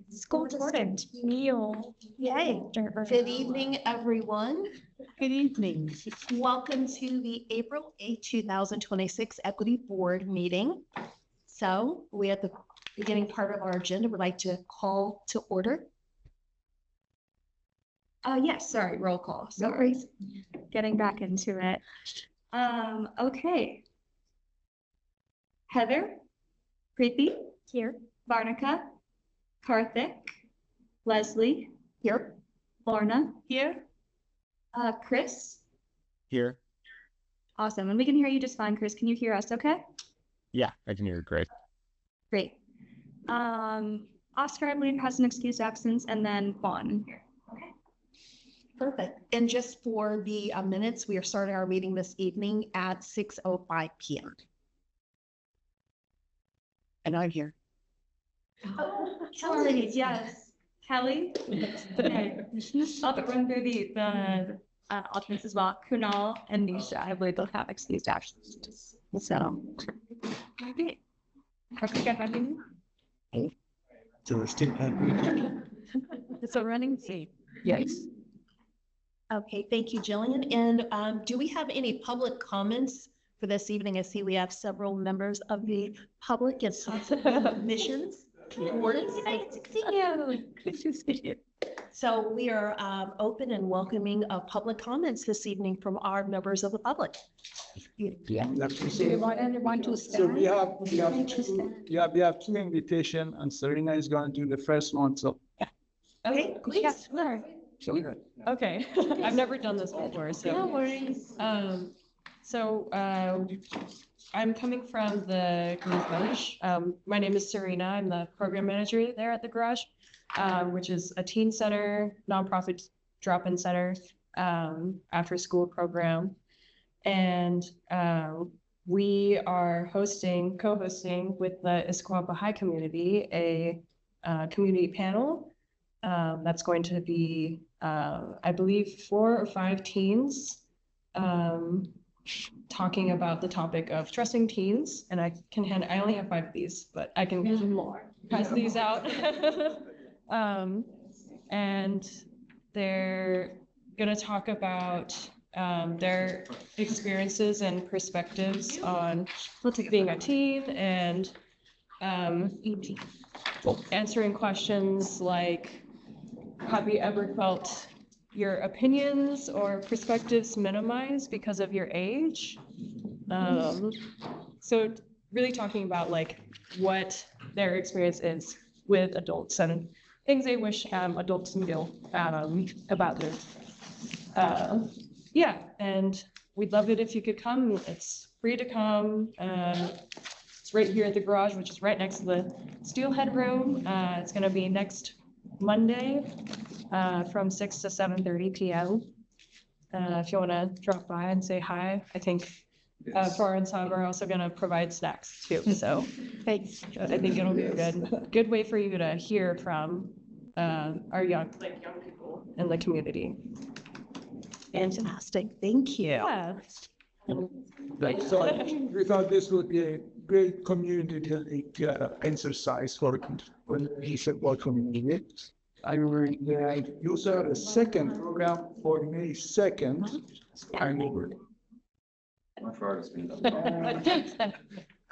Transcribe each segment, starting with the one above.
School recording. Neil. Yay. Good evening, everyone. Good evening. Welcome to the April 8, 2026 Equity Board meeting. So we at the beginning part of our agenda would like to call to order. Yes, sorry, roll call. Sorry. Getting back into it. Okay. Heather, Preeti, here. Varnika, Karthik, Leslie, Here. Lorna, here. Chris. Here. Awesome. And we can hear you just fine, Chris. Can you hear us okay? Yeah, I can hear you great. Great. Oscar, I believe, has an excused absence, and then Vaughn here. Okay. Perfect. And just for the minutes, we are starting our meeting this evening at 6:05 p.m. And I'm here. Oh, Kelly, yes. Kelly? Okay. I'll run through the alternates as well. Kunal and Nisha, I believe they'll have excused absences. So, okay. So we're still happy. It's a running seat. Yes. Okay, thank you, Jillian. And do we have any public comments for this evening? I see we have several members of the public and missions. So we are open and welcoming of public comments this evening from our members of the public. Yeah. So we have two invitations, and Serena is going to do the first one. So Okay, please. Yes, sure. Okay, I've never done this before, so. No worries. I'm coming from the Garage. My name is Serena. I'm the program manager there at the Garage, which is a teen center, nonprofit drop-in center, after school program. And we are co-hosting with the Issaquah Baha'i community, a community panel that's going to be, I believe, 4 or 5 teens talking about the topic of trusting teens. And I only have 5 of these, but I can pass these out. And they're going to talk about their experiences and perspectives on being a teen and answering questions like, have you ever felt your opinions or perspectives minimized because of your age? So really talking about like what their experience is with adults and things they wish adults knew about them. Yeah, and we'd love it if you could come. It's free to come. It's right here at the Garage, which is right next to the Steelhead Room. It's going to be next Monday from 6 to 7:30 p.m. If you want to drop by and say hi. I think Flora and Saga are also going to provide snacks too. So thanks. I think it'll be a good way for you to hear from our young people in the community. Fantastic. Thank you. Yeah. So we thought this would be a great community exercise for the community. I will use a second program for May 2nd.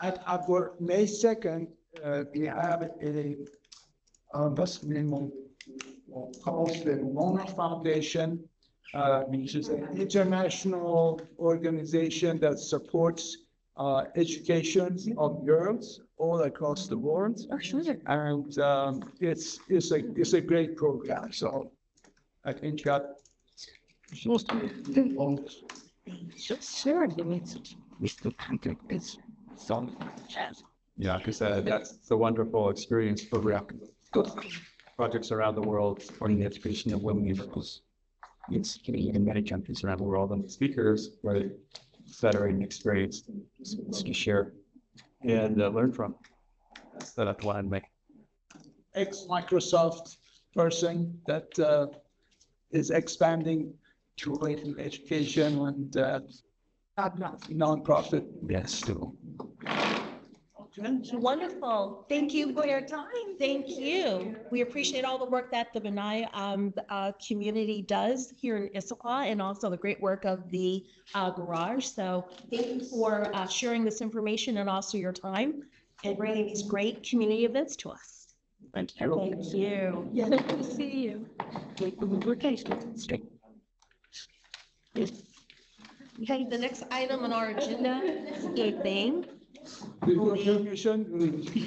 And for May 2nd, we have a basketball called the Mona Foundation, which is an international organization that supports education of girls all across the world. Oh, sure. And it's a great program. So I think that Yeah, because that's the wonderful experience for projects around the world supporting the education of women and girls. It's in many countries around the world, and the speakers were veteran experience to share and learn from. So that's why I'm making. Ex-Microsoft person that is expanding to education and non-profit. Yes, too. Wonderful. Thank you for your time. Thank you. We appreciate all the work that the Benai community does here in Issaquah and also the great work of the garage. So thank you for sharing this information and also your time and bringing these great community events to us. Thank you. Thank you. Yeah, good to see you. Okay, the next item on our agenda is evening. The commission,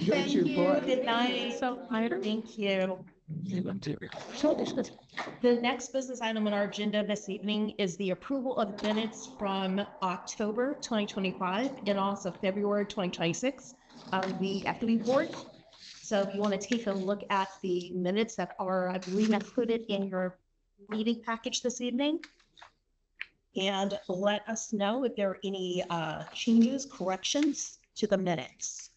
Thank you. Good night. So tired. Thank you. The next business item on our agenda this evening is the approval of minutes from October 2025 and also February 2026 of the Equity Board. So if you want to take a look at the minutes that are, I believe, included in your meeting package this evening. And let us know if there are any changes, corrections to the minutes.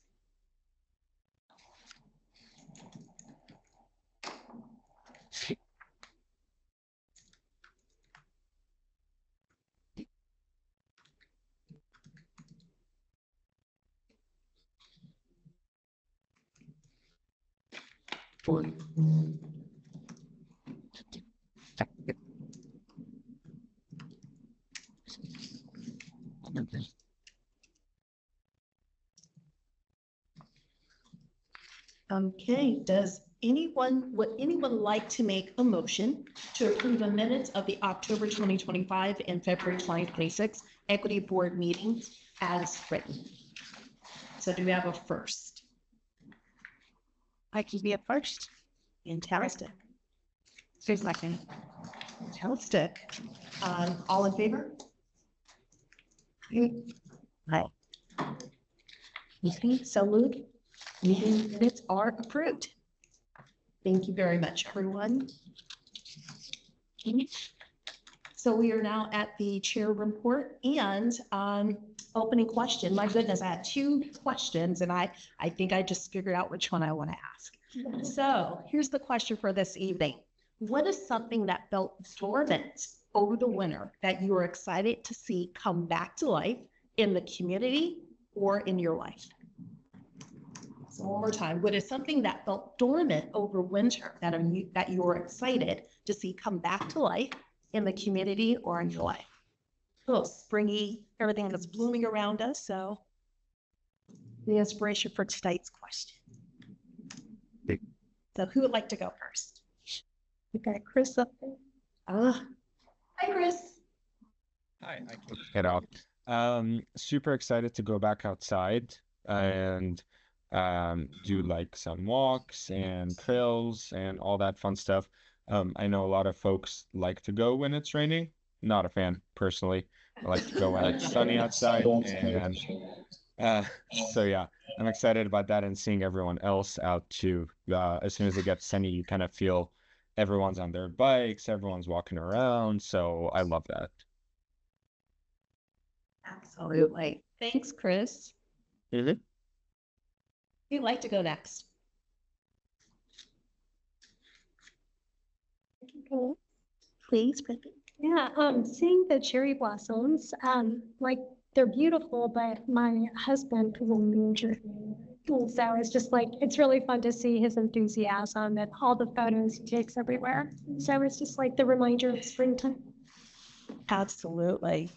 Okay, would anyone like to make a motion to approve the minutes of the October 2025 and February 2026 Equity Board meetings as written? So do we have a first? I can be a first. Fantastic. Second. Fantastic. All in favor? Aye. So moved. Meeting minutes are approved. Thank you very much, everyone. So we are now at the chair report and opening question. My goodness, I had two questions and I think I just figured out which one I want to ask. So here's the question for this evening. What is something that felt dormant over the winter that you are excited to see come back to life in the community or in your life? So one more time, what is something that felt dormant over winter that you are excited to see come back to life in the community or in your life? Oh, springy, everything that's blooming around us. So the inspiration for tonight's question. So who would like to go first? We got Chris up there. Hi, Chris. Hi, I can get out. Super excited to go back outside and do like some walks and trails and all that fun stuff. I know a lot of folks like to go when it's raining. Not a fan personally. I like to go when it's sunny outside. And so yeah, I'm excited about that and seeing everyone else out too. As soon as it gets sunny, you kind of feel everyone's on their bikes, everyone's walking around. So I love that. Absolutely. Thanks, Chris. Mm-hmm. Who'd like to go next? Okay. Please, Brittany. Yeah, seeing the cherry blossoms, like they're beautiful, but my husband is an injured. And so it's just like, it's really fun to see his enthusiasm and all the photos he takes everywhere. So it's just like the reminder of springtime. Absolutely.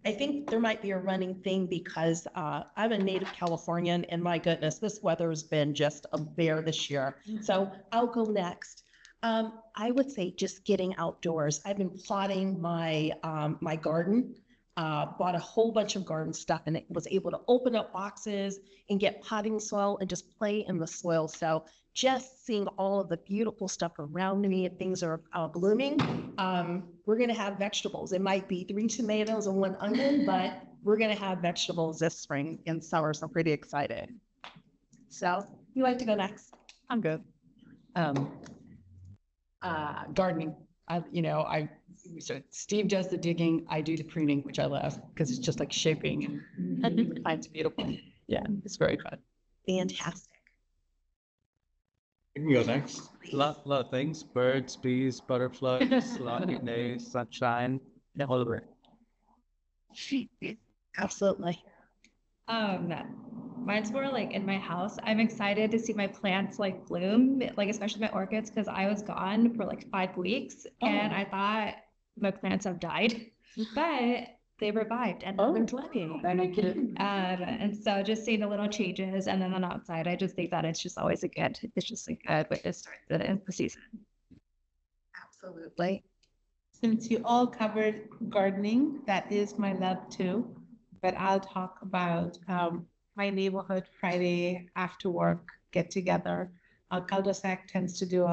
I think there might be a running thing because I'm a native Californian and my goodness, this weather has been just a bear this year. So I'll go next. I would say just getting outdoors. I've been plotting my my garden, bought a whole bunch of garden stuff and it was able to open up boxes and get potting soil and just play in the soil. So just seeing all of the beautiful stuff around me and things are blooming. We're going to have vegetables. It might be 3 tomatoes and 1 onion, but we're going to have vegetables this spring and summer. So I'm pretty excited. So you like to go next? I'm good. Gardening. So Steve does the digging, I do the pruning, which I love because it's just like shaping and it's beautiful. Yeah, it's very fun. Fantastic. You can go next. A lot of things. Birds, bees, butterflies, lucky days, sunshine, all of it. Absolutely. Mine's more like in my house. I'm excited to see my plants like bloom, like especially my orchids, because I was gone for like 5 weeks and I thought my plants have died, but they revived and they're blooming. And so just seeing the little changes and then on outside, I just think that it's just always it's just a good way to start the season. Absolutely. Since you all covered gardening, that is my love too. But I'll talk about my neighborhood Friday after work get together. Our cul-de-sac tends to do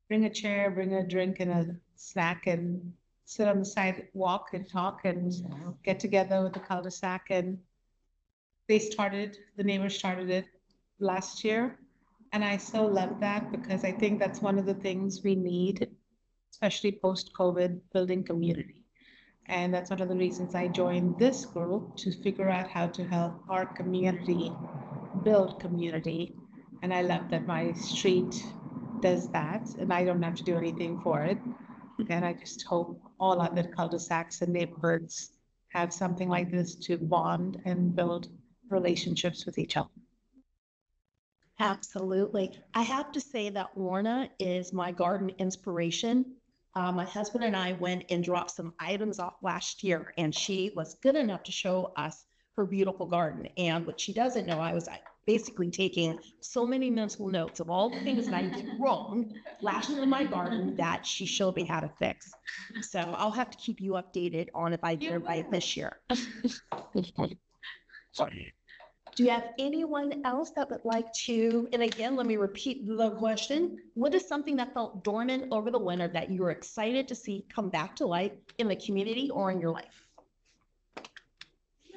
bring a chair, bring a drink and a snack and sit on the sidewalk and talk and get together with the cul-de-sac. And the neighbors started it last year. And I so love that because I think that's one of the things we need, especially post-COVID, building community. And that's one of the reasons I joined this group, to figure out how to help our community build community. And I love that my street does that and I don't have to do anything for it. And I just hope all other cul-de-sacs and neighborhoods have something like this to bond and build relationships with each other. Absolutely. I have to say that Lorna is my garden inspiration. My husband and I went and dropped some items off last year, and she was good enough to show us her beautiful garden. And what she doesn't know, I was basically taking so many mental notes of all the things that I did wrong last year in my garden that she showed me how to fix. So I'll have to keep you updated on if I did it right this year. Sorry. Do you have anyone else that would like to, and again, let me repeat the question. What is something that felt dormant over the winter that you were excited to see come back to life in the community or in your life?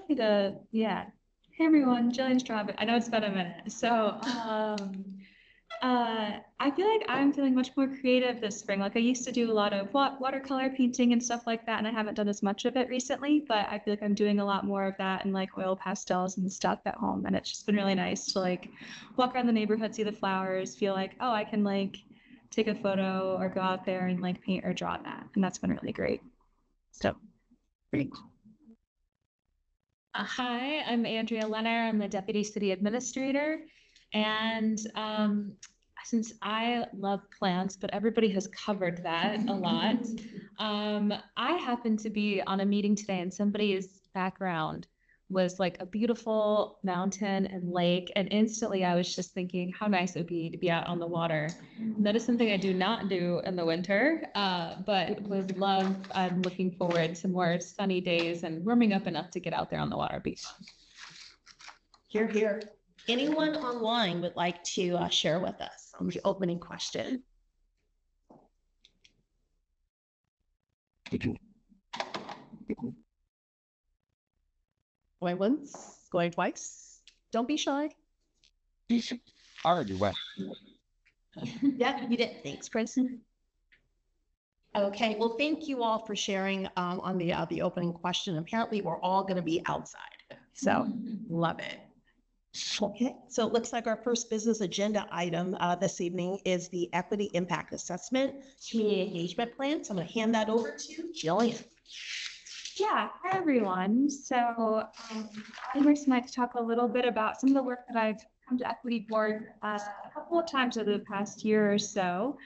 Yeah. Hey everyone, Jillian Straub. I know it's been a minute. So I feel like I'm feeling much more creative this spring. Like I used to do a lot of watercolor painting and stuff like that, and I haven't done as much of it recently, but I feel like I'm doing a lot more of that and like oil pastels and stuff at home. And it's just been really nice to like walk around the neighborhood, see the flowers, feel like, oh, I can like take a photo or go out there and like paint or draw that. And that's been really great. So great. Hi, I'm Andrea Lenner. I'm the Deputy City Administrator. And since I love plants, but everybody has covered that a lot, I happened to be on a meeting today and somebody's background was like a beautiful mountain and lake. And instantly I was just thinking how nice it would be to be out on the water. And that is something I do not do in the winter, but would love, I'm looking forward to more sunny days and warming up enough to get out there on the water beach. Hear, hear. Anyone online would like to share with us on the opening question? Going once, going twice. Don't be shy. Already went. Yeah, you did. Thanks, Princeton. Okay, well, thank you all for sharing on the opening question. Apparently, we're all going to be outside, so love it. Okay, so it looks like our first business agenda item this evening is the Equity Impact Assessment Community Engagement Plan. So I'm going to hand that over to Jillian. Yeah, hi everyone. So I'm here tonight to talk a little bit about some of the work that I've come to Equity Board a couple of times over the past year or so.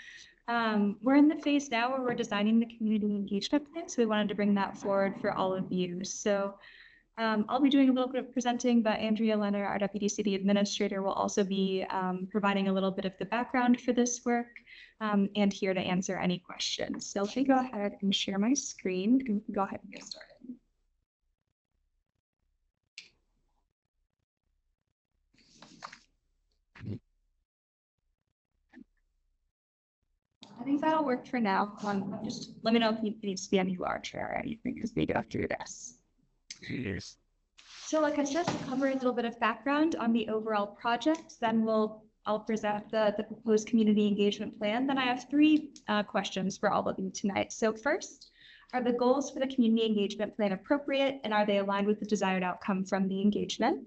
We're in the phase now where we're designing the community engagement plan, so we wanted to bring that forward for all of you. So I'll be doing a little bit of presenting, but Andrea Lenner, our Deputy City Administrator, will also be providing a little bit of the background for this work and here to answer any questions. So let me go ahead and share my screen. You can go ahead and get started. I think that'll work for now. Just let me know if you need to be on your large chair or anything as we go through this. Yes. So like I said, we'll cover a little bit of background on the overall project, then I'll present the proposed community engagement plan. Then I have three questions for all of you tonight. So first, are the goals for the community engagement plan appropriate and are they aligned with the desired outcome from the engagement?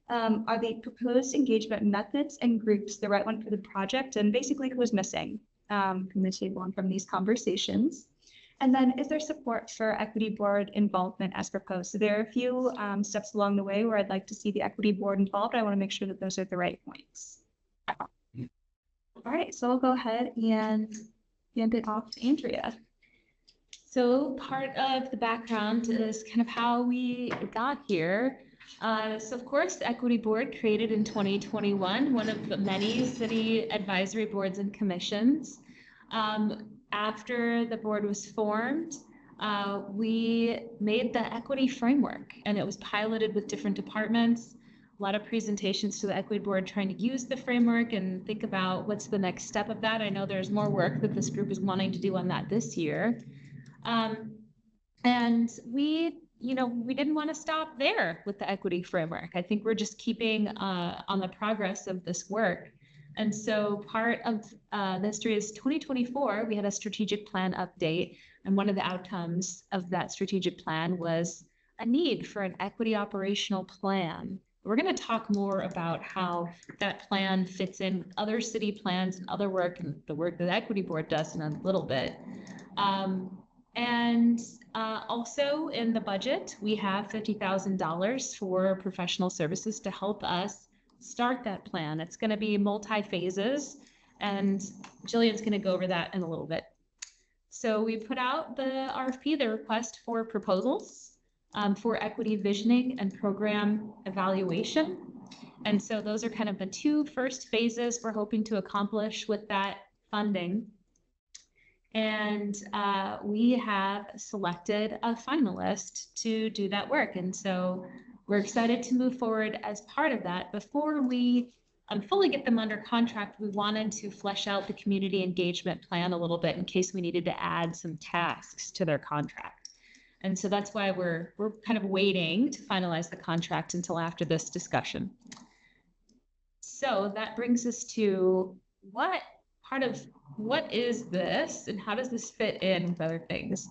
Are the proposed engagement methods and groups the right one for the project, and basically who was missing from the table and from these conversations? And then is there support for equity board involvement as proposed? So there are a few steps along the way where I'd like to see the equity board involved. I want to make sure that those are the right points. All right, so I'll go ahead and hand it off to Andrea. So part of the background is kind of how we got here. So of course, the Equity Board created in 2021, one of the many city advisory boards and commissions. After the board was formed, we made the equity framework, and it was piloted with different departments. A lot of presentations to the equity board trying to use the framework and think about what's the next step of that. I know there's more work that this group is wanting to do on that this year. And we didn't want to stop there with the equity framework. I think we're just keeping on the progress of this work. And so part of the history is 2024, we had a strategic plan update. And one of the outcomes of that strategic plan was a need for an equity operational plan. We're going to talk more about how that plan fits in with other city plans and other work and the work that the equity board does in a little bit. Also in the budget, we have $50,000 for professional services to help us start that plan. It's going to be multi-phases, and Jillian's going to go over that in a little bit. So we put out the RFP, the request for proposals for equity visioning and program evaluation. And so those are kind of the two first phases we're hoping to accomplish with that funding. And we have selected a finalist to do that work. And so we're excited to move forward as part of that. Before we fully get them under contract, we wanted to flesh out the community engagement plan a little bit in case we needed to add some tasks to their contract. And so that's why we're kind of waiting to finalize the contract until after this discussion. So that brings us to what is this and how does this fit in with other things?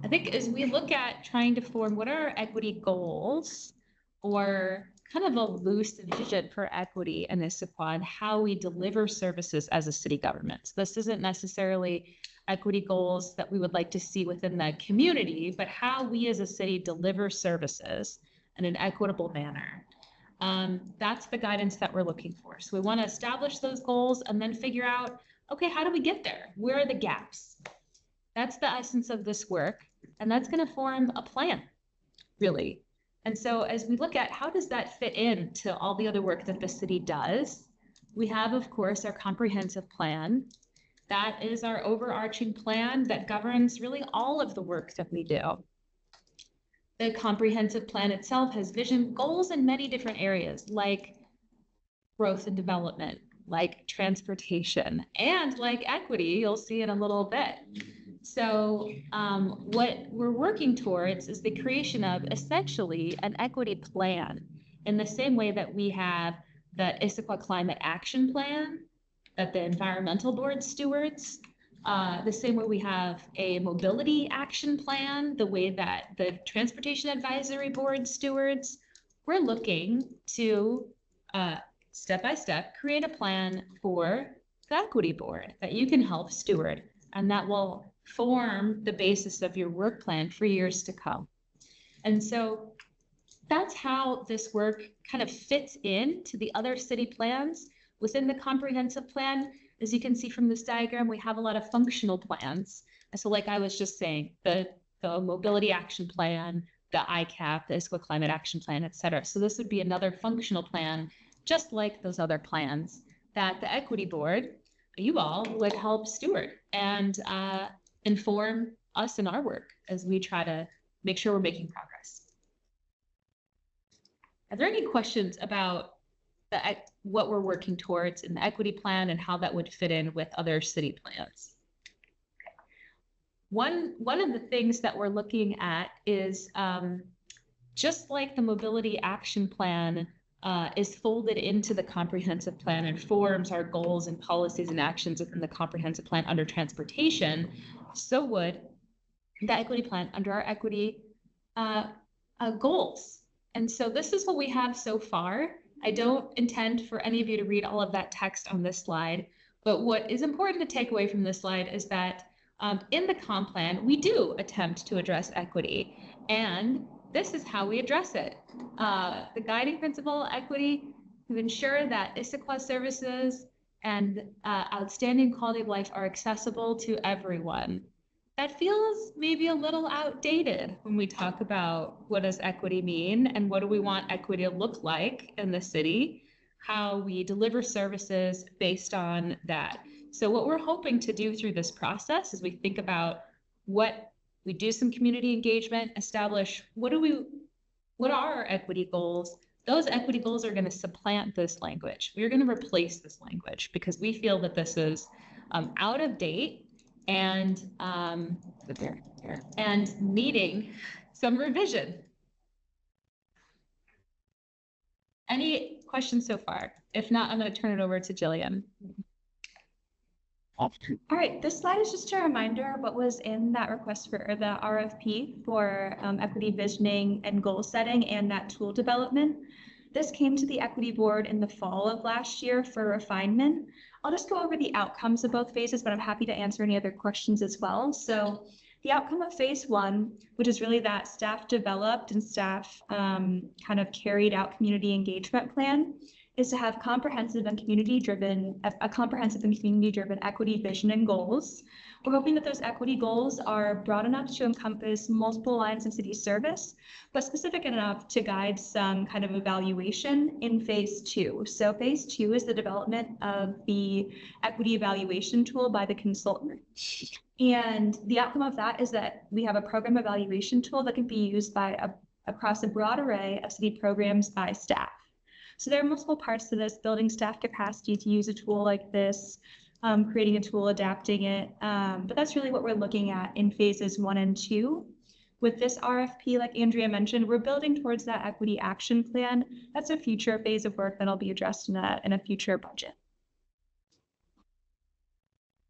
I think as we look at trying to form what are our equity goals, or kind of a loose vision for equity in Issaquah and how we deliver services as a city government. So this isn't necessarily equity goals that we would like to see within the community, but how we as a city deliver services in an equitable manner. That's the guidance that we're looking for. So we want to establish those goals and then figure out, okay, how do we get there? Where are the gaps? That's the essence of this work. And that's going to form a plan, really. And so as we look at how does that fit into all the other work that the city does, we have, of course, our comprehensive plan. That is our overarching plan that governs really all of the work that we do. The comprehensive plan itself has vision goals in many different areas, like growth and development, like transportation, and like equity, you'll see in a little bit. So what we're working towards is the creation of essentially an equity plan in the same way that we have the Issaquah Climate Action Plan that the Environmental Board stewards, the same way we have a Mobility Action Plan, the way that the Transportation Advisory Board stewards. We're looking to step by step create a plan for the Equity Board that you can help steward, and that will form the basis of your work plan for years to come. And so that's how this work kind of fits into the other city plans. Within the comprehensive plan, as you can see from this diagram, we have a lot of functional plans. And so like I was just saying, the Mobility Action Plan, the ICAP, the Issaquah Climate Action Plan, et cetera. So this would be another functional plan, just like those other plans that the Equity Board, you all, would help steward and inform us in our work as we try to make sure we're making progress. Are there any questions about what we're working towards in the equity plan and how that would fit in with other city plans? Okay. One of the things that we're looking at is just like the Mobility Action Plan is folded into the comprehensive plan and forms our goals and policies and actions within the comprehensive plan under transportation, so would the equity plan under our equity goals. And so this is what we have so far. I don't intend for any of you to read all of that text on this slide, but what is important to take away from this slide is that In the comp plan, we do attempt to address equity, and this is how we address it. The guiding principle, equity, to ensure that Issaquah services and outstanding quality of life are accessible to everyone. That feels maybe a little outdated when we talk about what does equity mean and what do we want equity to look like in the city, how we deliver services based on that. So what we're hoping to do through this process is we think about what we do, some community engagement, establish what are our equity goals. Those equity goals are going to supplant this language. We're going to replace this language because we feel that this is out of date and needing some revision. Any questions so far? If not, I'm going to turn it over to Jillian. All right, this slide is just a reminder of what was in that request for the RFP for equity visioning and goal setting and that tool development. This came to the equity board in the fall of last year for refinement. I'll just go over the outcomes of both phases, but I'm happy to answer any other questions as well. So the outcome of phase one, which is really that staff developed and staff kind of carried out community engagement plan, is to have comprehensive and community-driven equity vision and goals. We're hoping that those equity goals are broad enough to encompass multiple lines of city service, but specific enough to guide some kind of evaluation in phase two. So phase two is the development of the equity evaluation tool by the consultant. And the outcome of that is that we have a program evaluation tool that can be used by across a broad array of city programs by staff. So there are multiple parts to this: building staff capacity to use a tool like this, creating a tool, adapting it. But that's really what we're looking at in phases 1 and 2. With this RFP, like Andrea mentioned, we're building towards that equity action plan. That's a future phase of work that'll be addressed in a future budget.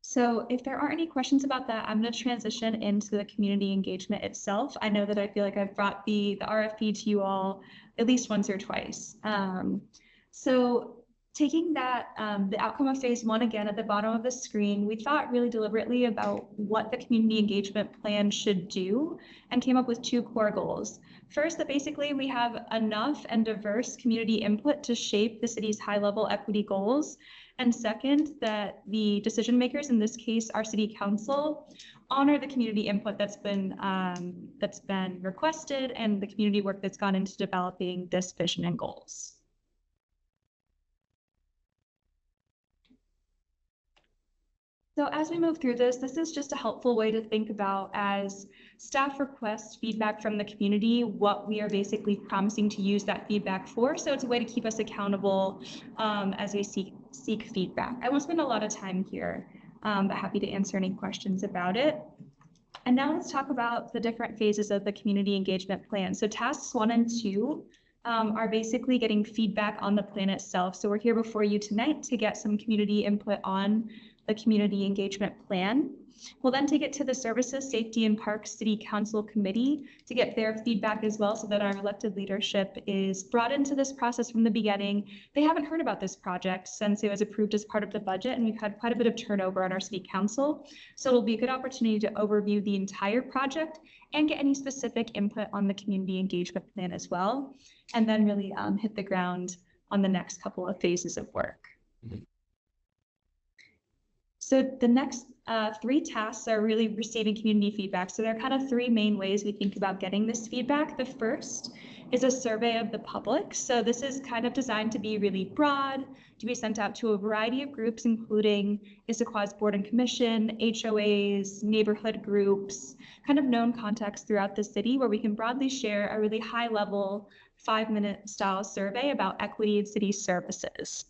So if there aren't any questions about that, I'm going to transition into the community engagement itself. I know that I feel like I've brought the RFP to you all at least once or twice. So taking that, the outcome of phase one again at the bottom of the screen, we thought really deliberately about what the community engagement plan should do and came up with 2 core goals. First, that basically we have enough and diverse community input to shape the city's high-level equity goals. And second, that the decision makers, in this case, our city council, honor the community input that's been requested and the community work that's gone into developing this vision and goals. So as we move through this is just a helpful way to think about, as staff request feedback from the community, what we are basically promising to use that feedback for. So it's a way to keep us accountable as we seek feedback. I won't spend a lot of time here, but happy to answer any questions about it. And now let's talk about the different phases of the community engagement plan. So tasks 1 and 2 are basically getting feedback on the plan itself. So we're here before you tonight to get some community input on the community engagement plan. We'll then take it to the Services, Safety, and Parks City Council Committee to get their feedback as well, so that our elected leadership is brought into this process from the beginning. They haven't heard about this project since it was approved as part of the budget, and we've had quite a bit of turnover on our city council. So it'll be a good opportunity to overview the entire project and get any specific input on the community engagement plan as well, and then really hit the ground on the next couple of phases of work. So the next 3 tasks are really receiving community feedback. So there are kind of 3 main ways we think about getting this feedback. The first is a survey of the public. So this is kind of designed to be really broad, to be sent out to a variety of groups, including Issaquah's Board and Commission, HOAs, neighborhood groups, kind of known contexts throughout the city, where we can broadly share a really high-level 5-minute style survey about equity in city services.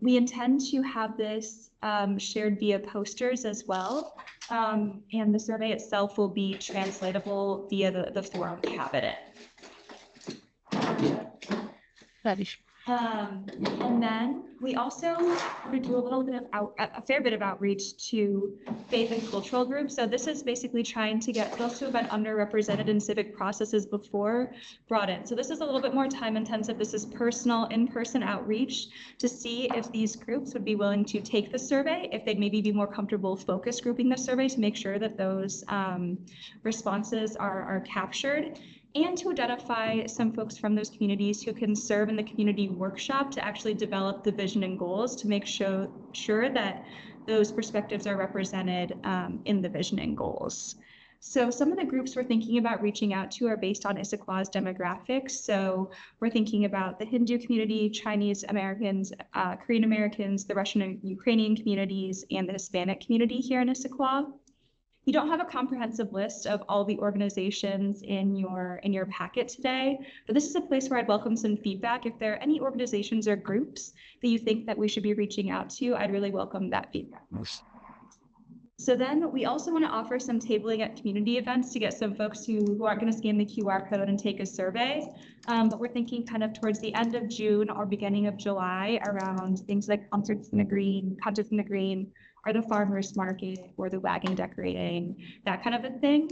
We intend to have this shared via posters as well, and the survey itself will be translatable via the forum cabinet. And then we also do a little bit of a fair bit of outreach to faith and cultural groups. So this is basically trying to get those who have been underrepresented in civic processes before brought in. So this is a little bit more time intensive. This is personal in-person outreach to see if these groups would be willing to take the survey, if they'd maybe be more comfortable focus grouping the survey to make sure that those responses are captured, and to identify some folks from those communities who can serve in the community workshop to actually develop the vision and goals to make sure that those perspectives are represented in the vision and goals. So some of the groups we're thinking about reaching out to are based on Issaquah's demographics. So we're thinking about the Hindu community, Chinese Americans, Korean Americans, the Russian and Ukrainian communities, and the Hispanic community here in Issaquah. You don't have a comprehensive list of all the organizations in your packet today, but this is a place where I'd welcome some feedback. If there are any organizations or groups that you think that we should be reaching out to, I'd really welcome that feedback. So then we also want to offer some tabling at community events to get some folks who aren't going to scan the QR code and take a survey. But we're thinking kind of towards the end of June or beginning of July around things like concerts in the green, or the farmer's market, or the wagon decorating, that kind of a thing.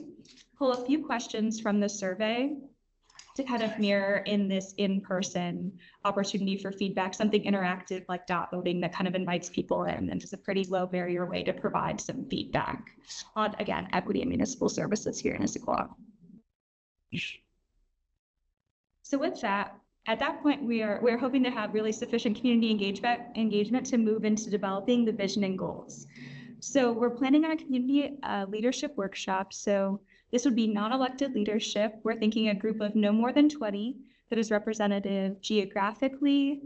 Pull a few questions from the survey to kind of mirror in this in-person opportunity for feedback, something interactive like dot voting that kind of invites people in and is a pretty low barrier way to provide some feedback on, again, equity and municipal services here in Issaquah. So with that, at that point, we're hoping to have really sufficient community engagement to move into developing the vision and goals. So we're planning on a community leadership workshop. So this would be non-elected leadership. We're thinking a group of no more than 20 that is representative geographically,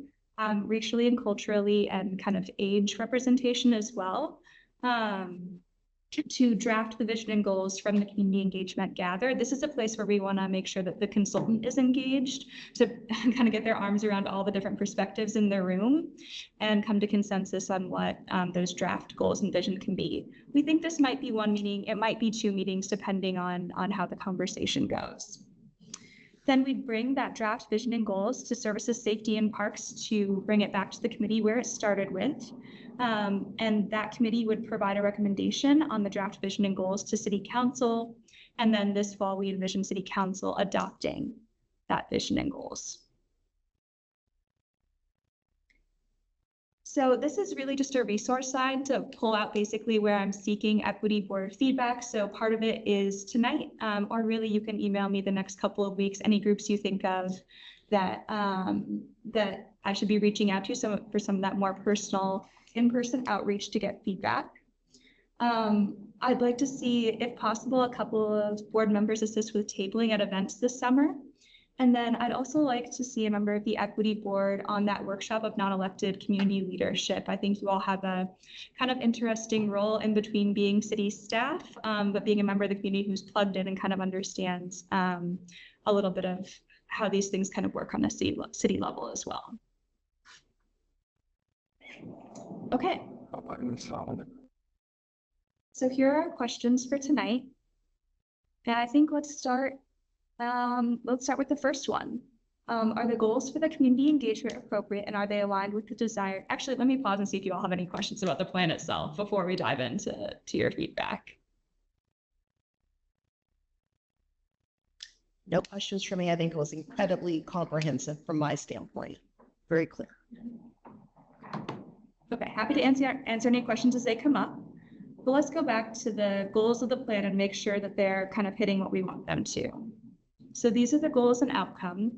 racially and culturally, and kind of age representation as well. To draft the vision and goals from the community engagement gathered. This is a place where we want to make sure that the consultant is engaged to kind of get their arms around all the different perspectives in the room and come to consensus on what those draft goals and vision can be. We think this might be one meeting, it might be 2 meetings depending on how the conversation goes. Then we'd bring that draft vision and goals to Services, Safety, and Parks to bring it back to the committee where it started with. And that committee would provide a recommendation on the draft vision and goals to City Council. And then this fall, we envision City Council adopting that vision and goals. So this is really just a resource side to pull out basically where I'm seeking equity board feedback. So part of it is tonight, or really you can email me the next couple of weeks, any groups you think of that, that I should be reaching out to for some of that more personal in-person outreach to get feedback. I'd like to see, if possible, a couple of board members assist with tabling at events this summer. And then I'd also like to see a member of the equity board on that workshop of non-elected community leadership. I think you all have a kind of interesting role in between being city staff, but being a member of the community who's plugged in and kind of understands a little bit of how these things kind of work on a city level as well. Okay. So here are our questions for tonight. And I think let's start with the first one. Are the goals for the community engagement appropriate, and are they aligned with the desire? Actually, let me pause and see if you all have any questions about the plan itself before we dive into your feedback. No questions for me. I think it was incredibly comprehensive from my standpoint. Very clear. Okay, happy to answer any questions as they come up. But let's go back to the goals of the plan and make sure that they're kind of hitting what we want them to. So these are the goals and outcomes.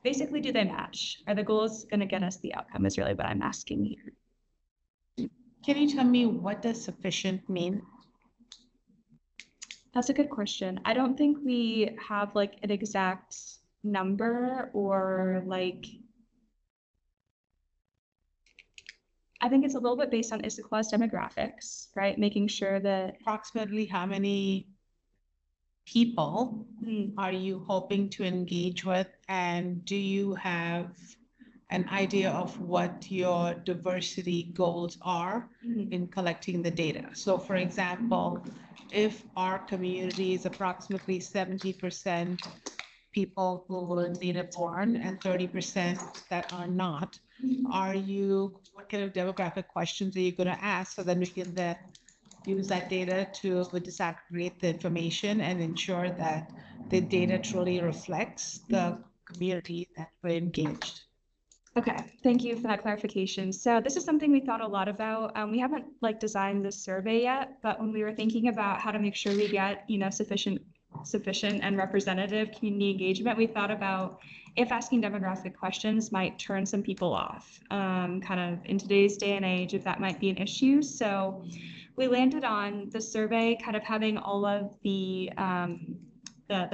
Basically, do they match? Are the goals going to get us the outcome is really what I'm asking here. Can you tell me what does sufficient mean? That's a good question. I don't think we have like an exact number or like, I think it's a little bit based on Issaquah's demographics, right? Making sure that Approximately how many people are you hoping to engage with? And do you have an idea of what your diversity goals are in collecting the data? So for example, if our community is approximately 70% people who were native born and 30% that are not. What kind of demographic questions are you going to ask so then we can then use that data to disaggregate the information and ensure that the data truly reflects the community that we're engaged. Okay, thank you for that clarification. So this is something we thought a lot about. We haven't like designed this survey yet, but when we were thinking about how to make sure we get, sufficient and representative community engagement, we thought about if asking demographic questions might turn some people off, kind of in today's day and age, if that might be an issue. So we landed on the survey kind of having all of the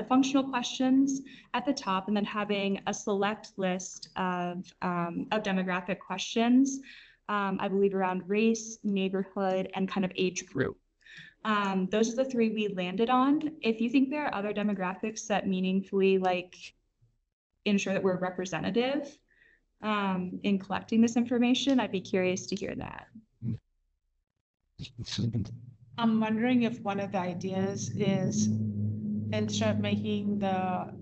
functional questions at the top, and then having a select list of demographic questions, I believe around race, neighborhood, and kind of age group. Those are the three we landed on. If you think there are other demographics that meaningfully ensure that we're representative in collecting this information, I'd be curious to hear that. I'm wondering if one of the ideas is, instead of making the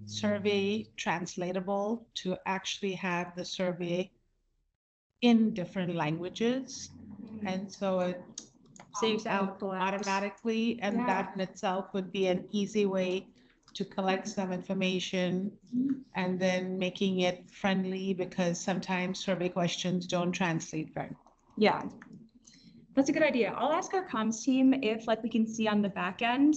survey translatable, to actually have the survey in different languages. And so it saves out automatically, and that in itself would be an easy way to collect some information, and then making it friendly, because sometimes survey questions don't translate very well. Yeah, that's a good idea. I'll ask our comms team if we can see on the back end,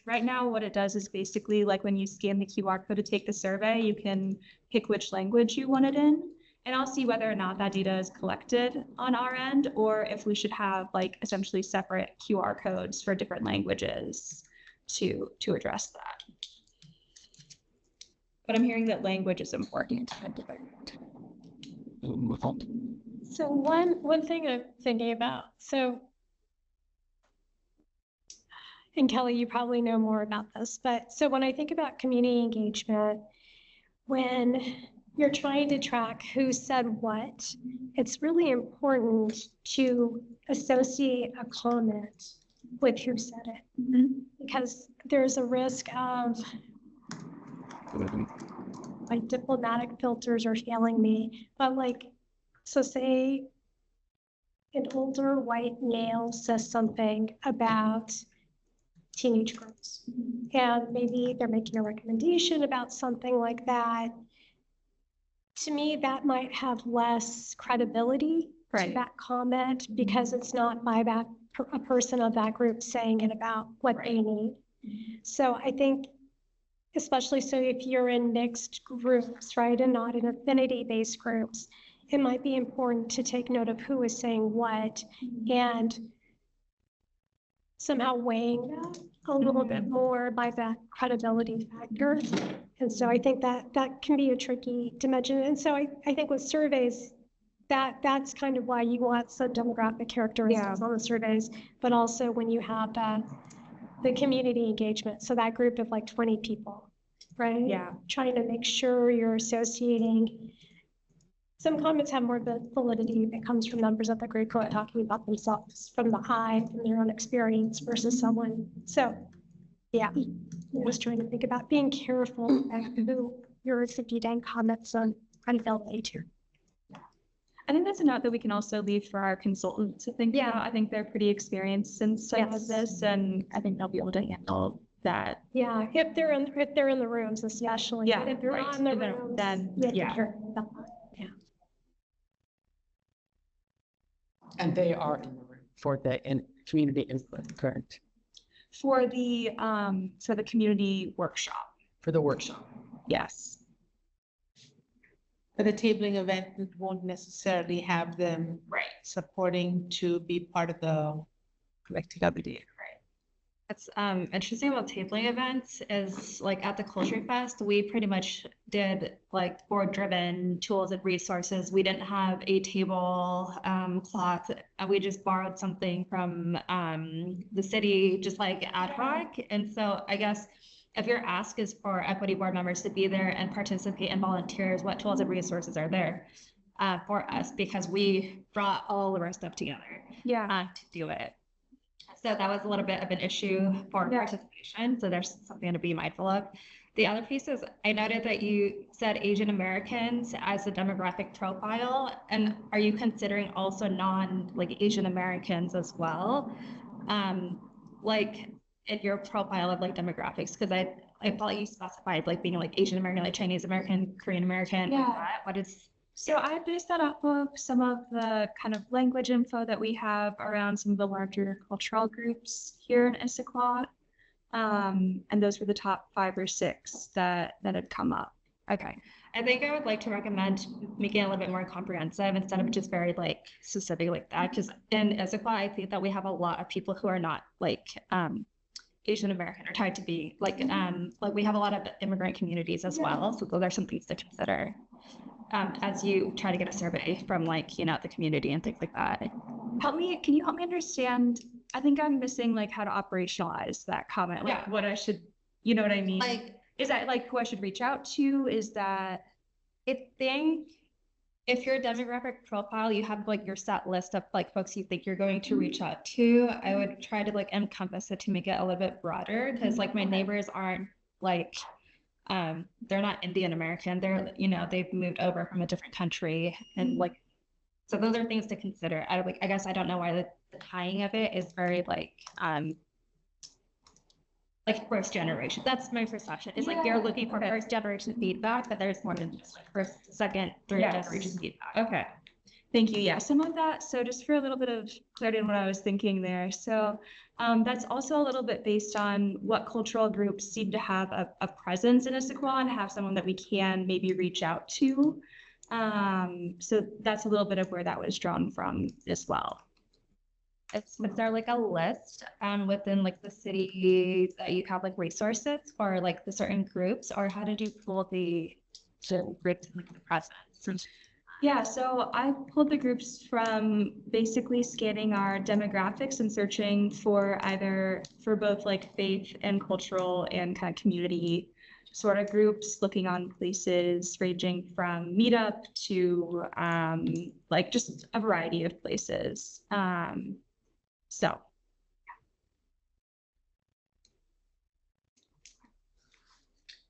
right now what it does is basically when you scan the QR code to take the survey, you can pick which language you want it in. And I'll see whether or not that data is collected on our end, or if we should have essentially separate QR codes for different languages to address that. But I'm hearing that language is important. So one thing I'm thinking about, and Kelly, you probably know more about this, but so when I think about community engagement, when you're trying to track who said what, it's really important to associate a comment with who said it, because there's a risk of, my diplomatic filters are failing me, but so say an older white male says something about teenage girls, and maybe they're making a recommendation about something like that. To me, that might have less credibility to that comment, because it's not by a person of that group saying it about what they need. So I think, especially so if you're in mixed groups, right, and not in affinity-based groups, it might be important to take note of who is saying what, and somehow weighing that a little bit more by that credibility factor. And so I think that can be a tricky dimension. And so I think with surveys, that's kind of why you want some demographic characteristics on the surveys, but also when you have the community engagement. So that group of 20 people, right? Yeah. Trying to make sure you're associating. Some comments have more validity that comes from members of the group who are talking about themselves from the eye, from their own experience, versus someone. So, yeah, I'm just trying to think about being careful at who you're receiving comments on credibility to. I think that's a note that we can also leave for our consultants to think about. I think they're pretty experienced in stuff like this, and I think they'll be able to handle that. Yeah, if they're in the rooms, especially. Yeah, but if they're not in the rooms, then And they are in the room for the community input, correct? For the community workshop. For the workshop. Yes. But the tabling event won't necessarily have them supporting to be part of the collecting of the data. That's interesting about tabling events is at the Culture Fest, we pretty much did board-driven tools and resources. We didn't have a table cloth. We just borrowed something from the city, just ad hoc. And so I guess if your ask is for equity board members to be there and participate and volunteers, what tools and resources are there for us? Because we brought all of our stuff together to do it. so that was a little bit of an issue for participation. So there's something to be mindful of. The other piece is I noted that you said Asian Americans as a demographic profile, and are you considering also like Asian Americans as well? Like in your profile of like demographics, because I thought you specified like being like Asian American, like Chinese American, Korean American. Yeah. Like that. What is So I based that off of some of the kind of language info that we have around some of the larger cultural groups here in Issaquah. And those were the top 5 or 6 that had come up. okay? I think I would like to recommend making it a little bit more comprehensive instead of just very like specific like that. Because in Issaquah, I think that we have a lot of people who are not like Asian American or tied to be like we have a lot of immigrant communities as well. So those are some things to consider as you try to get a survey from like, you know, the community and things like that. Can you help me understand? I think I'm missing like how to operationalize that comment. Like what I should, you know what I mean? Like, is that like who I should reach out to? Is that I think if your demographic profile, you have like your set list of like folks you think you're going to reach out to, I would try to like encompass it to make it a little bit broader because like my neighbors aren't like, they're not Indian American. They're, you know, they've moved over from a different country and like, so those are things to consider. I guess I don't know why the tying of it is very like first generation. That's my perception. It's like you're looking for first generation feedback, but there's more than just like first, second, third generation feedback. okay? Thank you. Yeah, some of that. So just for a little bit of clarity on what I was thinking there. So that's also a little bit based on what cultural groups seem to have a presence in Issaquah and have someone that we can maybe reach out to. So that's a little bit of where that was drawn from as well. Is there like a list within like the city that you have like resources for like the certain groups, or how did you pull the groups in like the presence? Yeah, so I pulled the groups from basically scanning our demographics and searching for both like faith and cultural and kind of community sort of groups, looking on places ranging from meetup to like just a variety of places. So.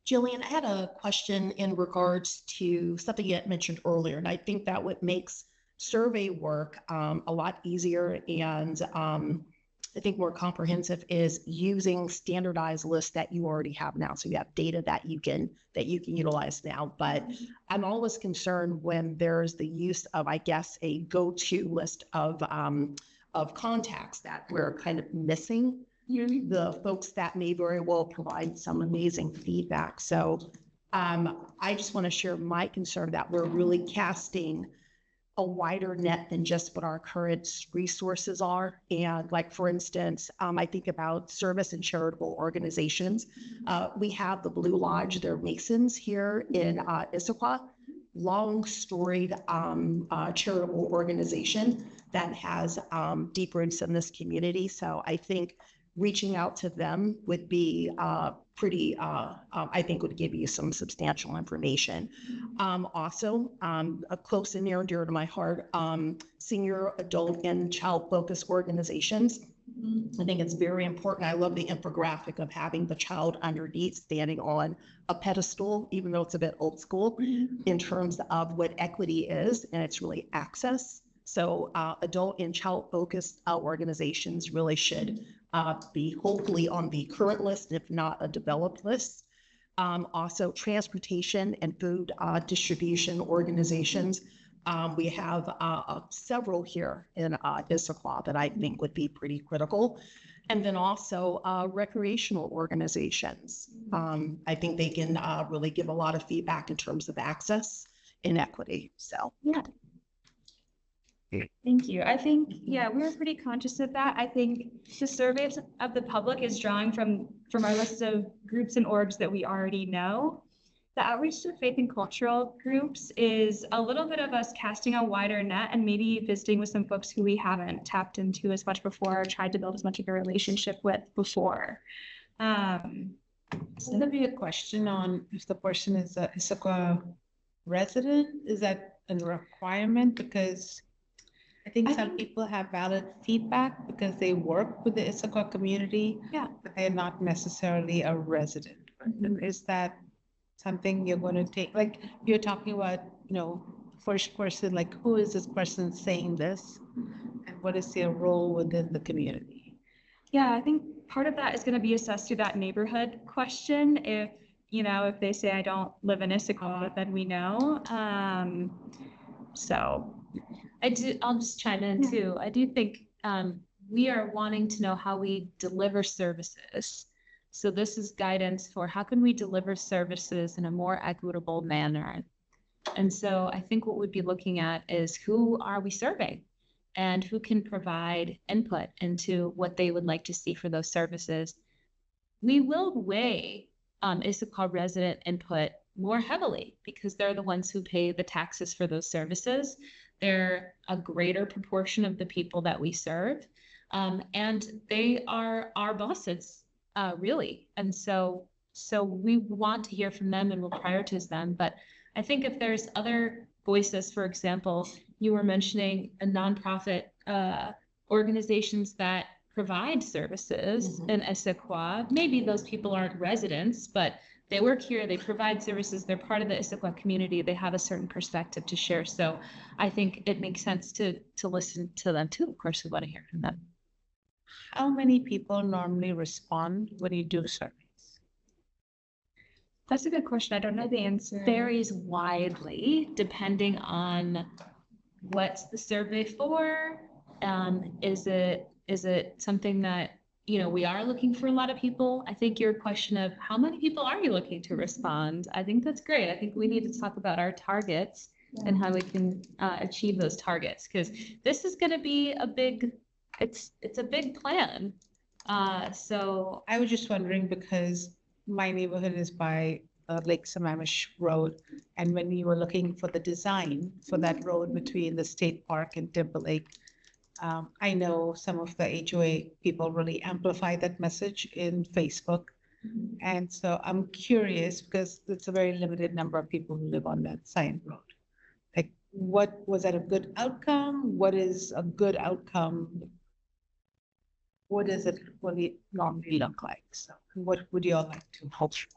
Jillian, I had a question in regards to something you had mentioned earlier, and I think that what makes survey work a lot easier and I think more comprehensive is using standardized lists that you already have now. So you have data that you can utilize now. But I'm always concerned when there's the use of, I guess, a go-to list of contacts that we're kind of missing. The folks that may very well provide some amazing feedback. So I just want to share my concern that we're really casting a wider net than just what our current resources are. And like, for instance, I think about service and charitable organizations. We have the Blue Lodge, they're Masons here in Issaquah, long storied charitable organization that has deep roots in this community. So I think reaching out to them would be pretty, I think would give you some substantial information. Also, a close and near and dear to my heart, senior adult and child focused organizations. I think it's very important. I love the infographic of having the child underneath standing on a pedestal, even though it's a bit old school in terms of what equity is, and it's really access. So adult and child focused organizations really should be hopefully on the current list, if not a developed list. Also transportation and food distribution organizations. We have several here in Issaquah that I think would be pretty critical. And then also recreational organizations. I think they can really give a lot of feedback in terms of access and equity. So, yeah. Thank you. I think, yeah, we were pretty conscious of that. I think the surveys of the public is drawing from our list of groups and orgs that we already know. The outreach to faith and cultural groups is a little bit of us casting a wider net and maybe visiting with some folks who we haven't tapped into as much before or tried to build as much of a relationship with before. So there'd be a question on if the person is a Issaquah resident. Is that a requirement? Because think I some think- people have valid feedback because they work with the Issaquah community. Yeah. But they're not necessarily a resident. Is that something you're going to take? Like, you're talking about, first person, like, who is this person saying this? And what is their role within the community? Yeah, I think part of that is going to be assessed through that neighborhood question. If they say I don't live in Issaquah, then we know. So I'll just chime in too. I do think we are wanting to know how we deliver services. So this is guidance for how can we deliver services in a more equitable manner. And so I think what we'd be looking at is who are we serving and who can provide input into what they would like to see for those services. We will weigh Issaquah resident input more heavily because they're the ones who pay the taxes for those services. They're a greater proportion of the people that we serve. And they are our bosses, really. And so we want to hear from them and we'll prioritize them. But I think if there's other voices, for example, you were mentioning a nonprofit organizations that provide services in Issaquah. Maybe those people aren't residents, but they work here, they provide services, they're part of the Issaquah community, they have a certain perspective to share. So I think it makes sense to listen to them too. Of course, we want to hear from them. How many people normally respond when you do surveys? that's a good question. I don't know the answer. Varies widely depending on what's the survey for. Is it something that we are looking for a lot of people? I think your question of how many people are you looking to respond? I think that's great. I think we need to talk about our targets and how we can achieve those targets, because this is going to be it's a big plan. So I was just wondering because my neighborhood is by Lake Sammamish Road. And when we were looking for the design for that road between the state park and Timberlake, I know some of the HOA people really amplify that message in Facebook. And so I'm curious because it's a very limited number of people who live on that side road. Like, what was that a good outcome? What is a good outcome? What does it really normally look like? So what would you all like to hope for?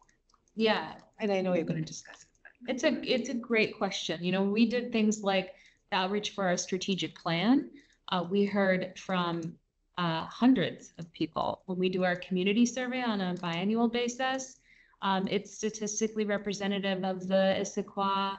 yeah, And I know you're going to discuss it. it's a great question. We did things like outreach for our strategic plan. We heard from hundreds of people when we do our community survey on a biannual basis. It's statistically representative of the Issaquah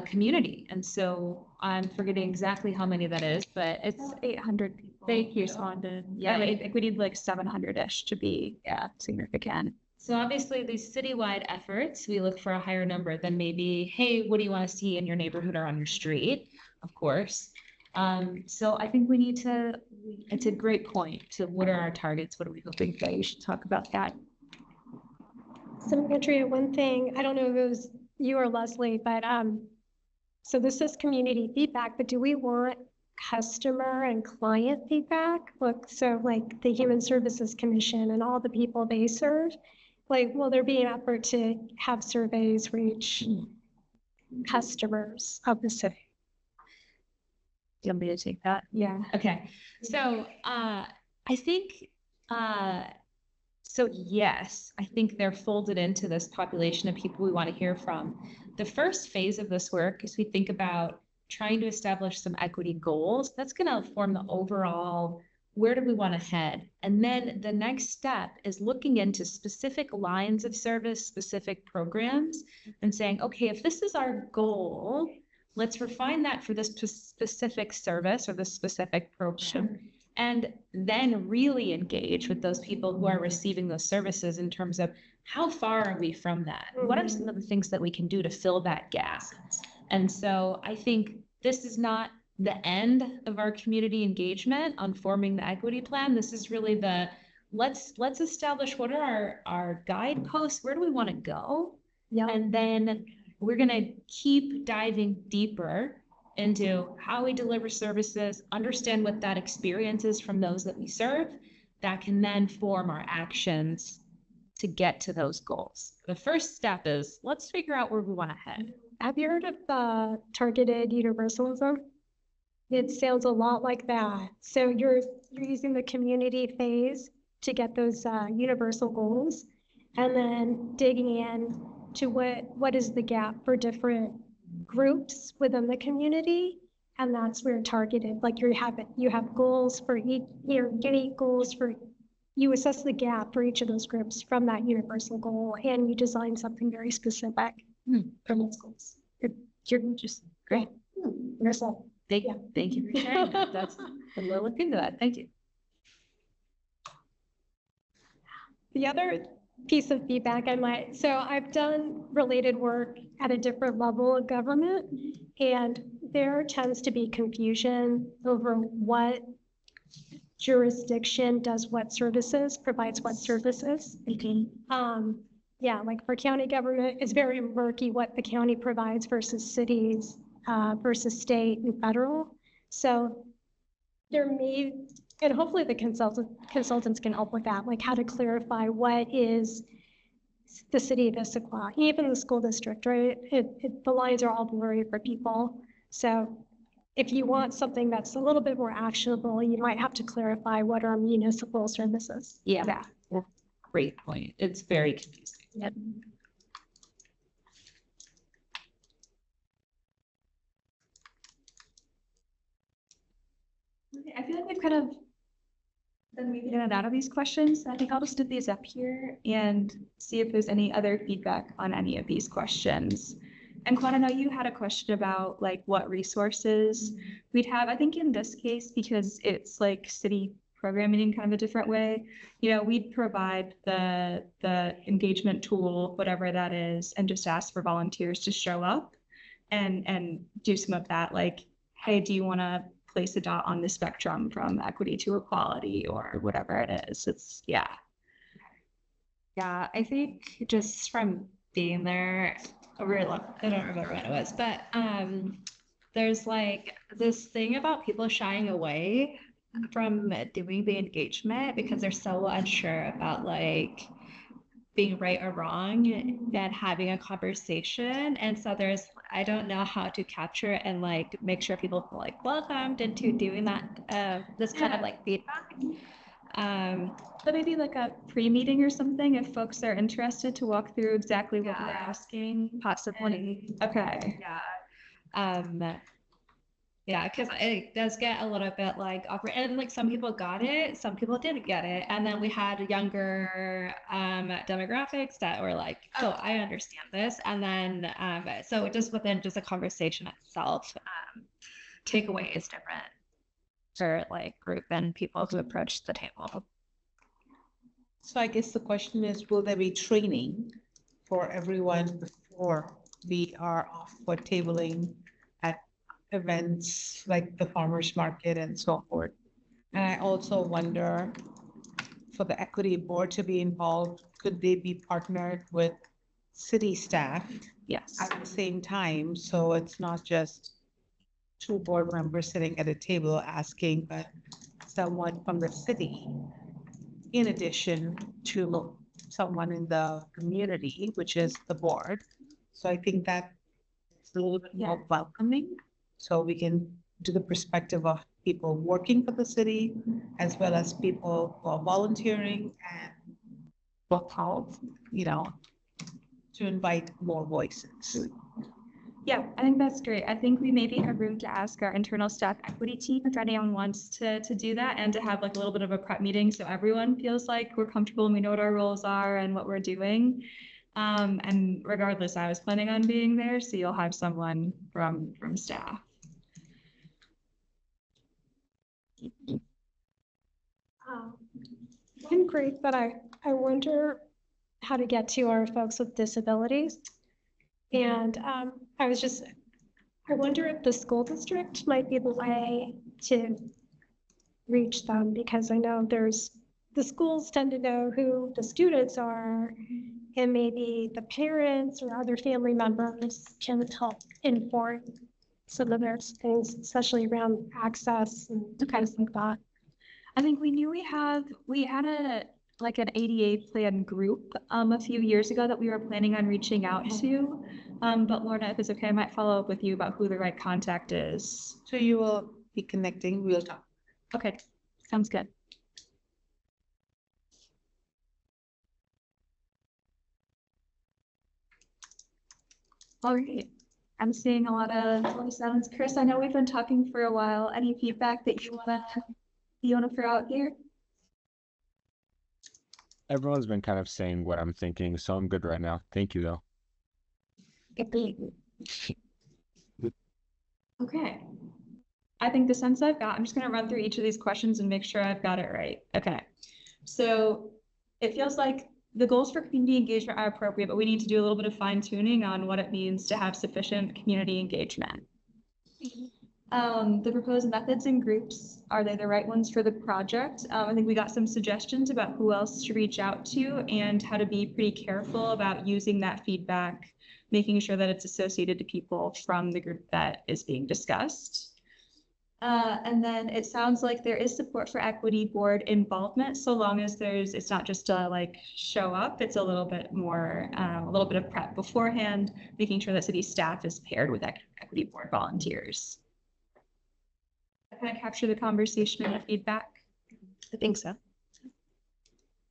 community. And so I'm forgetting exactly how many that is, but it's 800 people Thank you. responded. Yeah, I think we need like 700-ish to be significant. So obviously these citywide efforts, we look for a higher number than maybe, hey, what do you want to see in your neighborhood or on your street? Of course. So I think we need to, it's a great point. So what are our targets? What are we hoping for? We should talk about that. So Andrea, one thing, I don't know if it was you or Leslie, but so this is community feedback, but do we want customer and client feedback? Look, so like the Human Services Commission and all the people they serve, like, will there be an effort to have surveys reach customers of the city? Do you want me to take that? Yeah. Okay. So I think so yes, I think they're folded into this population of people we want to hear from. The first phase of this work is we think about trying to establish some equity goals. That's going to form the overall, where do we want to head? And then the next step is looking into specific lines of service, specific programs, and saying, okay, if this is our goal, let's refine that for this specific service or this specific program. And then really engage with those people who are receiving those services in terms of how far are we from that? What are some of the things that we can do to fill that gap? And so I think this is not the end of our community engagement on forming the equity plan. This is really the, let's establish what are our guideposts, where do we want to go? Yeah. And then we're going to keep diving deeper into how we deliver services, understand what that experience is from those that we serve, that can then form our actions to get to those goals. The first step is let's figure out where we want to head. Have you heard of targeted universalism? It sounds a lot like that. So you're using the community phase to get those universal goals, and then digging in to what is the gap for different groups within the community, and that's where targeted, like you have goals for each, unique goals for, you assess the gap for each of those groups from that universal goal, and you design something very specific from those goals. You're just Great. Wonderful. Thank you for sharing that. That's, we'll look into that. Thank you. The other piece of feedback so I've done related work at a different level of government, and there tends to be confusion over what jurisdiction does what services, provides what services. Yeah, like for county government, it's very murky what the county provides versus cities, versus state and federal. So there may, and hopefully the consultants can help with that, like how to clarify what is the city of Issaquah, even the school district, right? The lines are all blurry for people. So if you want something that's a little bit more actionable, you might have to clarify what are municipal services. Yeah. Great point. It's very confusing. Yep. I feel like we've kind of done maybe in and out of these questions. I think I'll just do these up here and see if there's any other feedback on any of these questions. And Quan, I know you had a question about like what resources we'd have. I think in this case, because it's like city programming in kind of a different way, we'd provide the engagement tool, whatever that is, and just ask for volunteers to show up and do some of that. Like, hey, do you want to place a dot on the spectrum from equity to equality or whatever it is? Yeah, I think just from being there, I don't remember what it was, but there's like this thing about people shying away from doing the engagement because they're so unsure about like being right or wrong and having a conversation. And so I don't know how to capture and like make sure people feel like welcomed into doing that, this kind of like feedback. But maybe like a pre-meeting or something if folks are interested to walk through exactly what we're asking, possibly. Okay. Yeah, because it does get a little bit like awkward, and like some people got it, some people didn't get it, and then we had younger demographics that were like, oh, I understand this, and then so just within just a conversation itself, takeaway is different for like group and people who approach the table. So I guess the question is, will there be training for everyone before we are off for tabling at events like the farmers market and so forth? And I also wonder, for the equity board to be involved, could they be partnered with city staff? Yes. At the same time, so it's not just two board members sitting at a table asking, but someone from the city, in addition to someone in the community, which is the board. So I think that it's a little bit more welcoming. So we can do the perspective of people working for the city, as well as people who are volunteering and will help, to invite more voices. Yeah, I think that's great. I think we maybe have room to ask our internal staff equity team if anyone wants to do that, and to have like a little bit of a prep meeting so everyone feels like we're comfortable and we know what our roles are and what we're doing. And regardless, I was planning on being there, so you'll have someone from staff. One great, but I wonder how to get to our folks with disabilities. And I wonder if the school district might be the way to reach them, because I know the schools tend to know who the students are, and maybe the parents or other family members can help inform some of those things, especially around access and things like that. I think we knew we had an ADA plan group a few years ago that we were planning on reaching out to. But Lorna, if it's okay, I might follow up with you about who the right contact is. So you will be connecting. We'll talk. Okay, sounds good. All right. I'm seeing a lot of 27s. Chris, I know we've been talking for a while. Any feedback that you wanna throw out here? Everyone's been kind of saying what I'm thinking, so I'm good right now. Thank you, though. Okay. I think the sense I've got, I'm just gonna run through each of these questions and make sure I've got it right. Okay. So it feels like the goals for community engagement are appropriate, but we need to do a little bit of fine tuning on what it means to have sufficient community engagement. The proposed methods and groups, are they the right ones for the project? I think we got some suggestions about who else to reach out to and how to be pretty careful about using that feedback, making sure that it's associated to people from the group that is being discussed. And then it sounds like there is support for equity board involvement, so long as it's not just a like show up, it's a little bit more, a little bit of prep beforehand, making sure that city staff is paired with equity board volunteers. Can I capture the conversation and the feedback? I think so.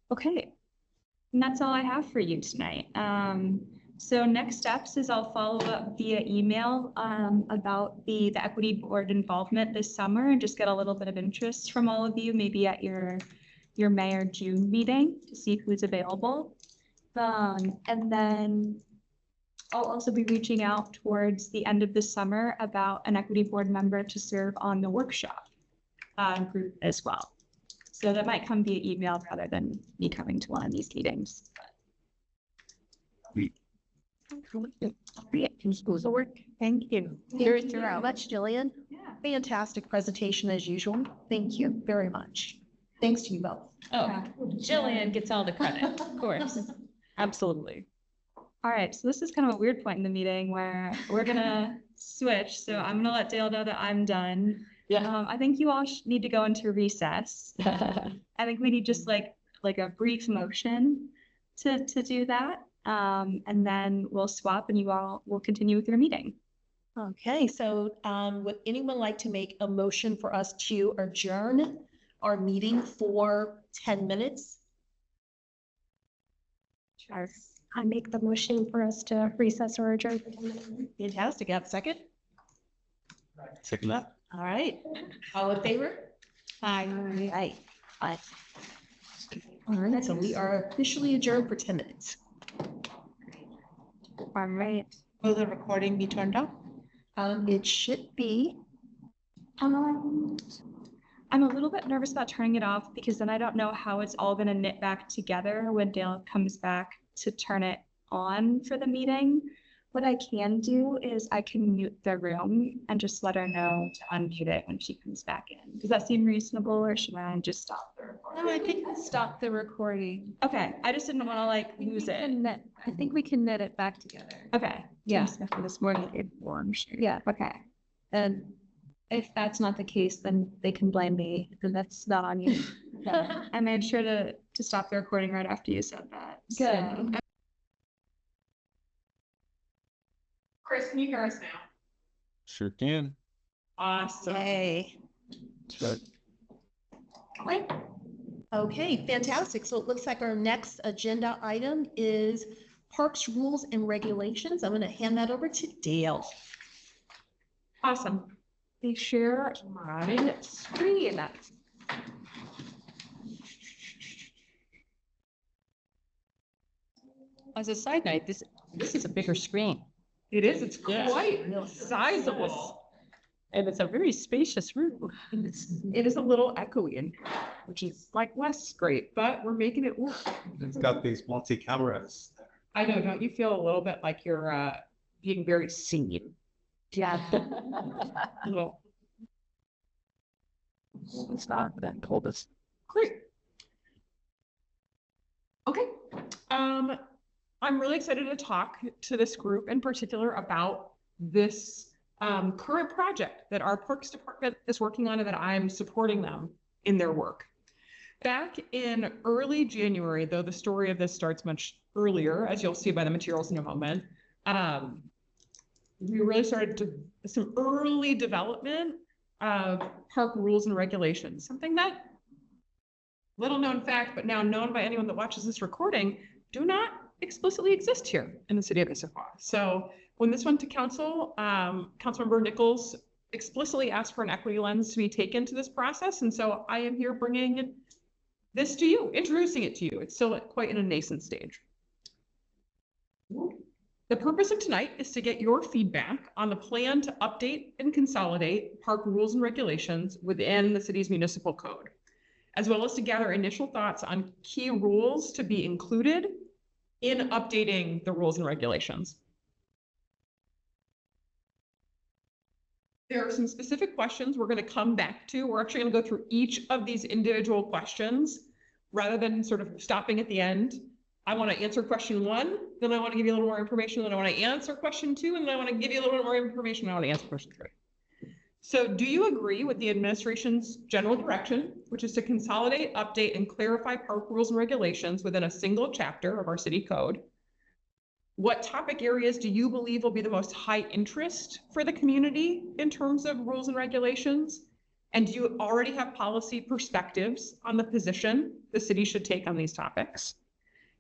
Okay, and that's all I have for you tonight. So next steps is I'll follow up via email about the equity board involvement this summer and just get a little bit of interest from all of you, maybe at your May or June meeting to see who's available. And then I'll also be reaching out towards the end of the summer about an equity board member to serve on the workshop group as well. So that might come via email rather than me coming to one of these meetings. Thank you. Very thorough. Much, Jillian. Yeah. Fantastic presentation as usual. Thank you very much. Thanks to you both. Oh, Jillian gets all the credit, of course. Absolutely. All right, so this is kind of a weird point in the meeting where we're gonna switch. So I'm gonna let Dale know that I'm done. Yeah. I think you all need to go into recess. I think we need just like a brief motion to do that. And then we'll swap and you all will continue with your meeting. Okay, so would anyone like to make a motion for us to adjourn our meeting for 10 minutes? Sure. I make the motion for us to recess or adjourn for 10 minutes. Fantastic. Have a second? Second that. All right. All in favor? Aye. Aye. Aye. All right, so we are officially adjourned for 10 minutes. All right. Will the recording be turned off? It should be. I'm a little bit nervous about turning it off because then I don't know how it's all gonna knit back together when Dale comes back to turn it on for the meeting. What I can do is I can mute the room and just let her know to unmute it when she comes back in. Does that seem reasonable or should I just stop the recording? No, I think I'll stop the recording. Okay, I just didn't want to like lose it. I think we can knit it back together. Okay. Yeah. This morning, I'm sure. Yeah. Okay. And if that's not the case, then they can blame me, and that's not on you. I made sure to stop the recording right after you said that. Good. So- Chris, can you hear us now? Sure can. Awesome. Hey. Okay, fantastic. So it looks like our next agenda item is Parks Rules and Regulations. I'm going to hand that over to Dale. Awesome. They share my screen. As a side note, this is a bigger screen. It is, it's quite sizable. And it's a very spacious room. It is a little echoey in here, which is like less great, but we're making it work. It's got these multi-cameras. I know, don't you feel a little bit like you're being very seen? Yeah. Little. It's not that cold. It's Great. Okay. I'm really excited to talk to this group in particular about this current project that our Parks Department is working on and that I'm supporting them in their work. Back in early January, though the story of this starts much earlier, as you'll see by the materials in a moment, we really started some early development of park rules and regulations, something that little known fact, but now known by anyone that watches this recording, do not explicitly exist here in the city of Issaquah. So when this went to council, Councilmember Nichols explicitly asked for an equity lens to be taken to this process. And so I am here bringing this to you, introducing it to you. It's still quite in a nascent stage. The purpose of tonight is to get your feedback on the plan to update and consolidate park rules and regulations within the city's municipal code, as well as to gather initial thoughts on key rules to be included in updating the rules and regulations. There are some specific questions we're going to come back to. We're actually going to go through each of these individual questions rather than sort of stopping at the end. I want to answer question 1, then I want to give you a little more information, then I want to answer question 2, and then I want to give you a little bit more information, and I want to answer question 3. So do you agree with the administration's general direction, which is to consolidate, update, and clarify park rules and regulations within a single chapter of our city code? What topic areas do you believe will be the most high interest for the community in terms of rules and regulations? And do you already have policy perspectives on the position the city should take on these topics?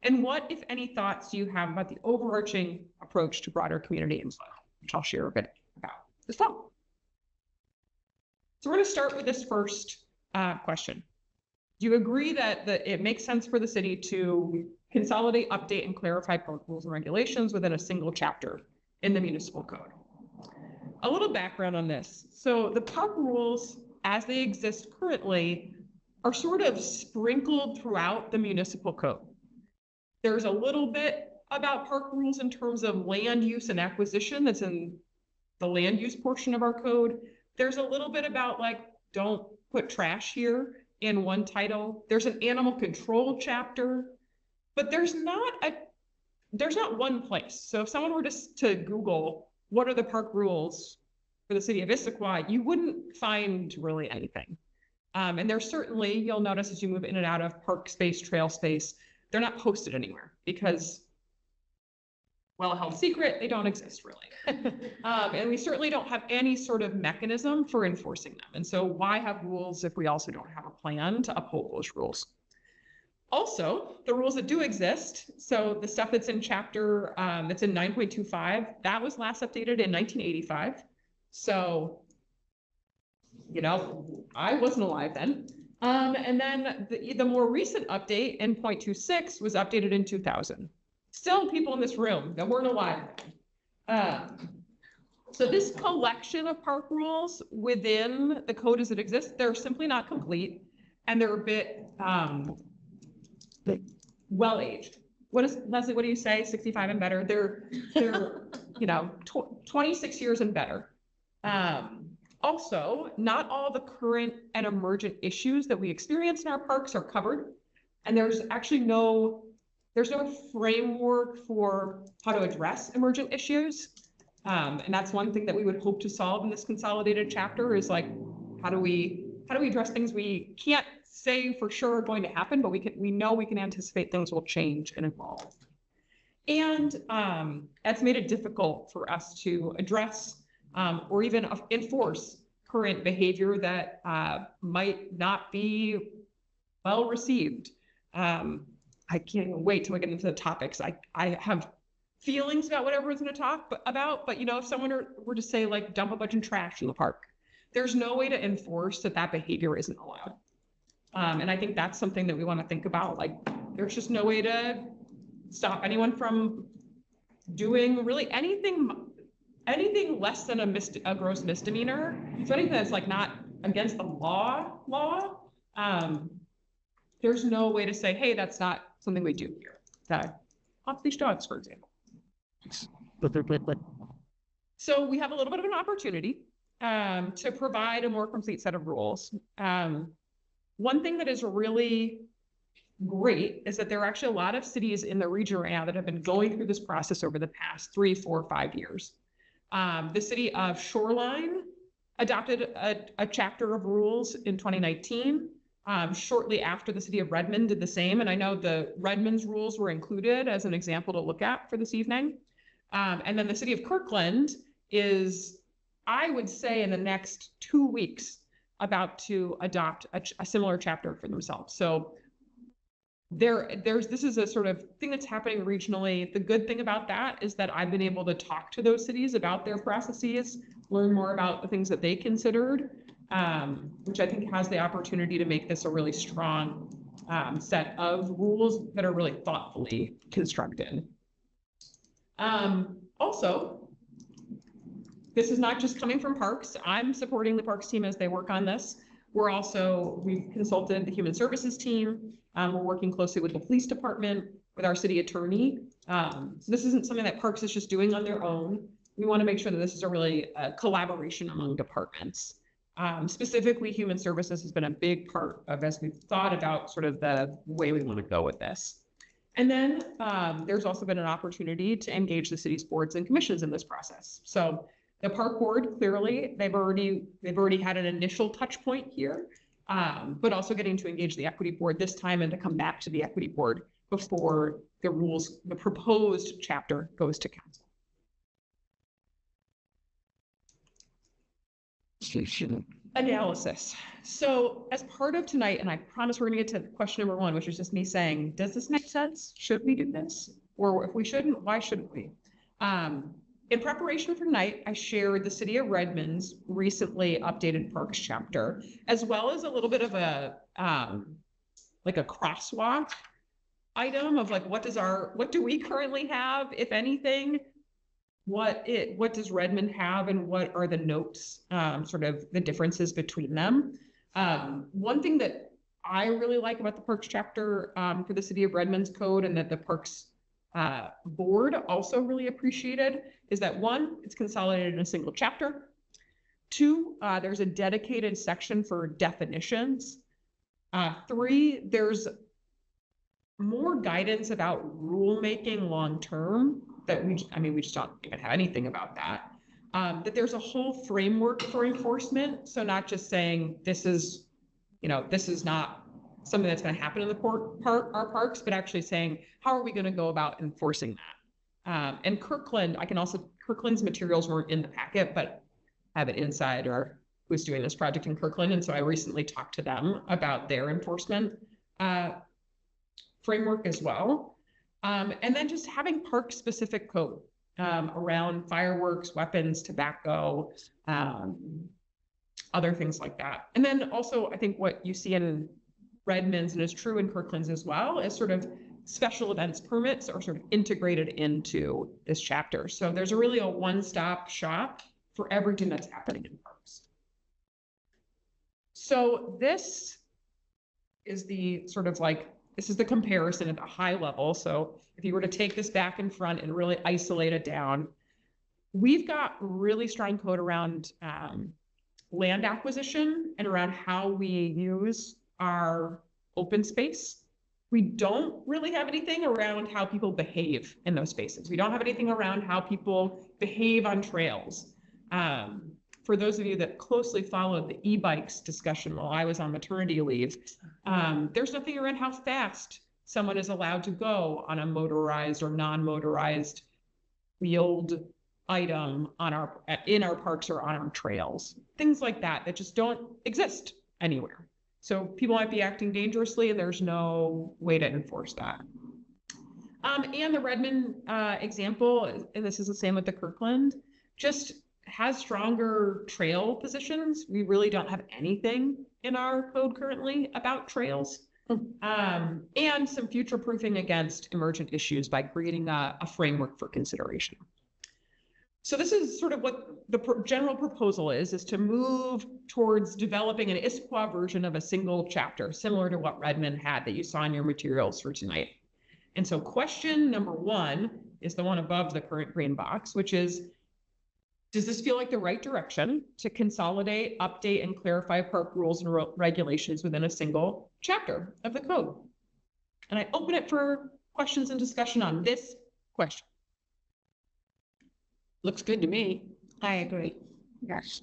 And what, if any, thoughts do you have about the overarching approach to broader community input, which I'll share a bit about as well. So we're going to start with this first question. Do you agree that it makes sense for the city to consolidate, update, and clarify park rules and regulations within a single chapter in the municipal code? A little background on this. So the park rules, as they exist currently, are sort of sprinkled throughout the municipal code. There's a little bit about park rules in terms of land use and acquisition that's in the land use portion of our code. There's a little bit about like, don't put trash here in one title. There's an animal control chapter, but there's not one place. So if someone were to Google, what are the park rules for the city of Issaquah, you wouldn't find really anything. And there's certainly, you'll notice as you move in and out of park space, trail space, they're not posted anywhere because, well, a held secret, they don't exist really. And we certainly don't have any sort of mechanism for enforcing them. And so why have rules if we also don't have a plan to uphold those rules? Also, the rules that do exist, so the stuff that's in chapter, that's in 9.25, that was last updated in 1985. So, you know, I wasn't alive then. And then the more recent update in 0.26 was updated in 2000. Still people in this room that weren't alive. So this collection of park rules within the code as it exists, they're simply not complete, and they're a bit well-aged. Leslie, what do you say? 65 and better. They're you know, 26 years and better. Also, not all the current and emergent issues that we experience in our parks are covered. And there's actually no framework for how to address emergent issues. And that's one thing that we would hope to solve in this consolidated chapter is like, how do we address things we can't say for sure are going to happen, but we know we can anticipate things will change and evolve. And that's made it difficult for us to address or even enforce current behavior that might not be well received. I can't even wait till we get into the topics. I have feelings about what everyone's going to talk about, but you know, if someone were to say like dump a bunch of trash in the park, there's no way to enforce that behavior isn't allowed. And I think that's something that we want to think about. Like, there's just no way to stop anyone from doing really anything less than a gross misdemeanor. So anything that's like not against the law, there's no way to say, hey, that's not something we do here. Off-leash dogs, for example. So we have a little bit of an opportunity to provide a more complete set of rules. One thing that is really great is that there are actually a lot of cities in the region right now that have been going through this process over the past 3, 4, 5 years. The city of Shoreline adopted a chapter of rules in 2019, shortly after the city of Redmond did the same. And I know the Redmond's rules were included as an example to look at for this evening. And then the city of Kirkland is I would say in the next 2 weeks about to adopt a similar chapter for themselves. So this is a sort of thing that's happening regionally. The good thing about that is that I've been able to talk to those cities about their processes, learn more about the things that they considered, which I think has the opportunity to make this a really strong set of rules that are really thoughtfully constructed. Also, this is not just coming from Parks. I'm supporting the Parks team as they work on this. We've consulted the Human Services team. We're working closely with the police department, with our city attorney. So this isn't something that Parks is just doing on their own. We want to make sure that this is a really collaboration among departments. Specifically, Human Services has been a big part of as we've thought about sort of the way we want to go with this. And then there's also been an opportunity to engage the city's boards and commissions in this process. So the park board, clearly, they've already had an initial touch point here, but also getting to engage the equity board this time and to come back to the equity board before the proposed chapter goes to council. Analysis. So as part of tonight, and I promise we're gonna get to question number 1, which is just me saying, does this make sense? Should we do this? Or if we shouldn't, why shouldn't we? In preparation for tonight, I shared the City of Redmond's recently updated Parks chapter, as well as a little bit of a like a crosswalk item of like what do we currently have, if anything? What does Redmond have, and what are the notes, sort of the differences between them? One thing that I really like about the Parks chapter for the City of Redmond's code, and that the Parks board also really appreciated, is that 1, it's consolidated in a single chapter. 2, there's a dedicated section for definitions. 3, there's more guidance about rulemaking long-term that we just don't even have anything about that. That there's a whole framework for enforcement. So not just saying this is not something that's going to happen in our parks, but actually saying, how are we going to go about enforcing that? And Kirkland's materials weren't in the packet, but I have an insider who's doing this project in Kirkland. And so I recently talked to them about their enforcement framework as well. And then just having park specific code around fireworks, weapons, tobacco, other things like that. And then also I think what you see in Redmond's, and is true in Kirkland's as well, is sort of special events permits are sort of integrated into this chapter. So there's really a one-stop shop for everything that's happening in parks. So this is the sort of like, this is the comparison at a high level. So if you were to take this back in front and really isolate it down, we've got really strong code around land acquisition and around how we use our open space. We don't really have anything around how people behave in those spaces. We don't have anything around how people behave on trails. For those of you that closely followed the e-bikes discussion while I was on maternity leave, there's nothing around how fast someone is allowed to go on a motorized or non-motorized wheeled item in our parks or on our trails. Things like that just don't exist anywhere. So people might be acting dangerously and there's no way to enforce that. And the Redmond example, and this is the same with the Kirkland, just has stronger trail positions. We really don't have anything in our code currently about trails. And some future proofing against emergent issues by creating a framework for consideration. So this is sort of what the general proposal is to move towards developing an Issaquah version of a single chapter, similar to what Redmond had that you saw in your materials for tonight. And so question number 1 is the one above the current green box, which is, does this feel like the right direction to consolidate, update, and clarify park rules and regulations within a single chapter of the code? And I open it for questions and discussion on this question. Looks good to me. I agree. Yes.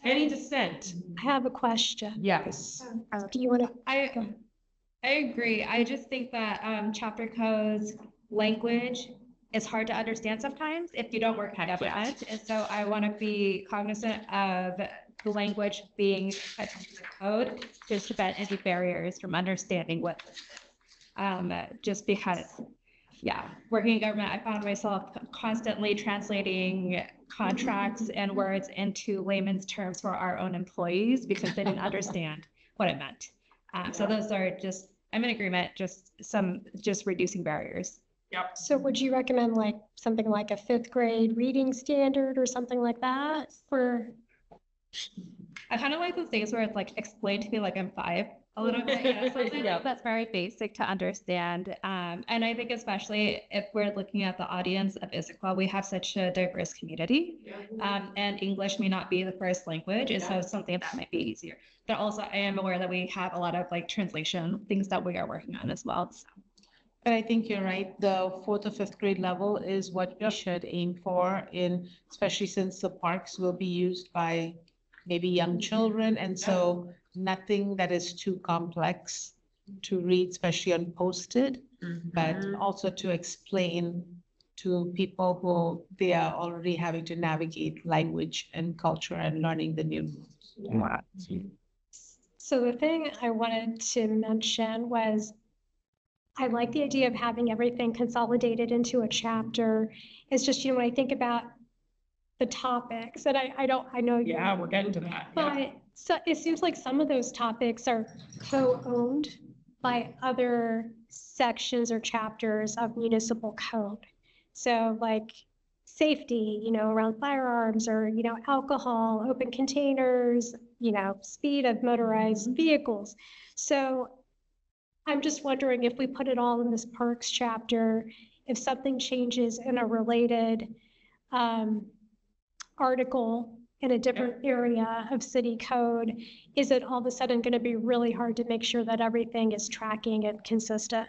Any dissent? I have a question. Yes. Do you want to? I agree. I just think that chapter codes language is hard to understand sometimes if you don't work hand up at. And so I want to be cognizant of the language being attached to the code just to prevent any barriers from understanding what, just because, yeah, working in government, I found myself constantly translating contracts and words into layman's terms for our own employees because they didn't understand what it meant. So those are just, I'm in agreement, just reducing barriers. So would you recommend like something like a 5th grade reading standard or something like that for? I kind of like those things where it's like explained to me like I'm 5 a little bit, you know, something that's very basic to understand. And I think especially if we're looking at the audience of Issaquah, we have such a diverse community, and English may not be the first language, and so something that might be easier. But also I am aware that we have a lot of like translation things that we are working on as well. So. But I think you're right. The 4th or 5th grade level is what we should aim for especially since the parks will be used by maybe young children. And so nothing that is too complex to read, especially on posted, but also to explain to people who they are already having to navigate language and culture and learning the new. So the thing I wanted to mention was I like the idea of having everything consolidated into a chapter. It's just, when I think about the topics and I know. Yeah, we're getting to that. But so it seems like some of those topics are co-owned by other sections or chapters of municipal code. So like safety, around firearms or, alcohol, open containers, speed of motorized vehicles. So I'm just wondering if we put it all in this parks chapter, if something changes in a related article in a different area of city code, is it all of a sudden going to be really hard to make sure that everything is tracking and consistent?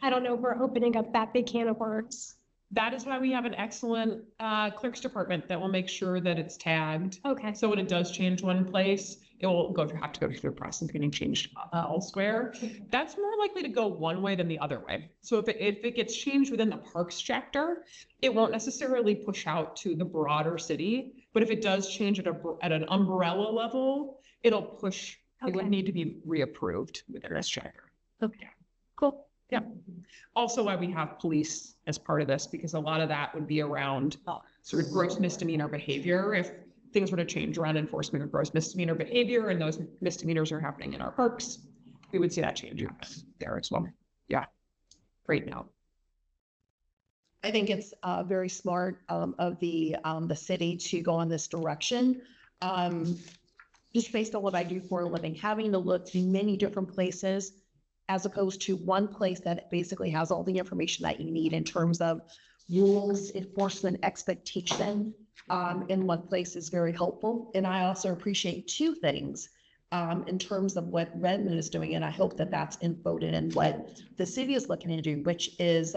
I don't know if we're opening up that big can of worms. That is why we have an excellent clerk's department that will make sure that it's tagged. Okay. So when it does change one place, it will have to go through the process of getting changed elsewhere. That's more likely to go one way than the other way. So if it gets changed within the parks chapter, it won't necessarily push out to the broader city. But if it does change at an umbrella level, it'll push. Okay. It would need to be reapproved within this chapter. Okay. Cool. Yeah. Also why we have police as part of this, because a lot of that would be around sort of gross misdemeanor behavior. If things were to change around enforcement of gross misdemeanor behavior and those misdemeanors are happening in our parks, we would see that change there as well. Yeah. Great note. I think it's very smart of the city to go in this direction. Just based on what I do for a living, having to look to many different places as opposed to one place that basically has all the information that you need in terms of rules, enforcement, expectation, in one place is very helpful. And I also appreciate 2 things in terms of what Redmond is doing, and I hope that that's encoded in what the city is looking to do, which is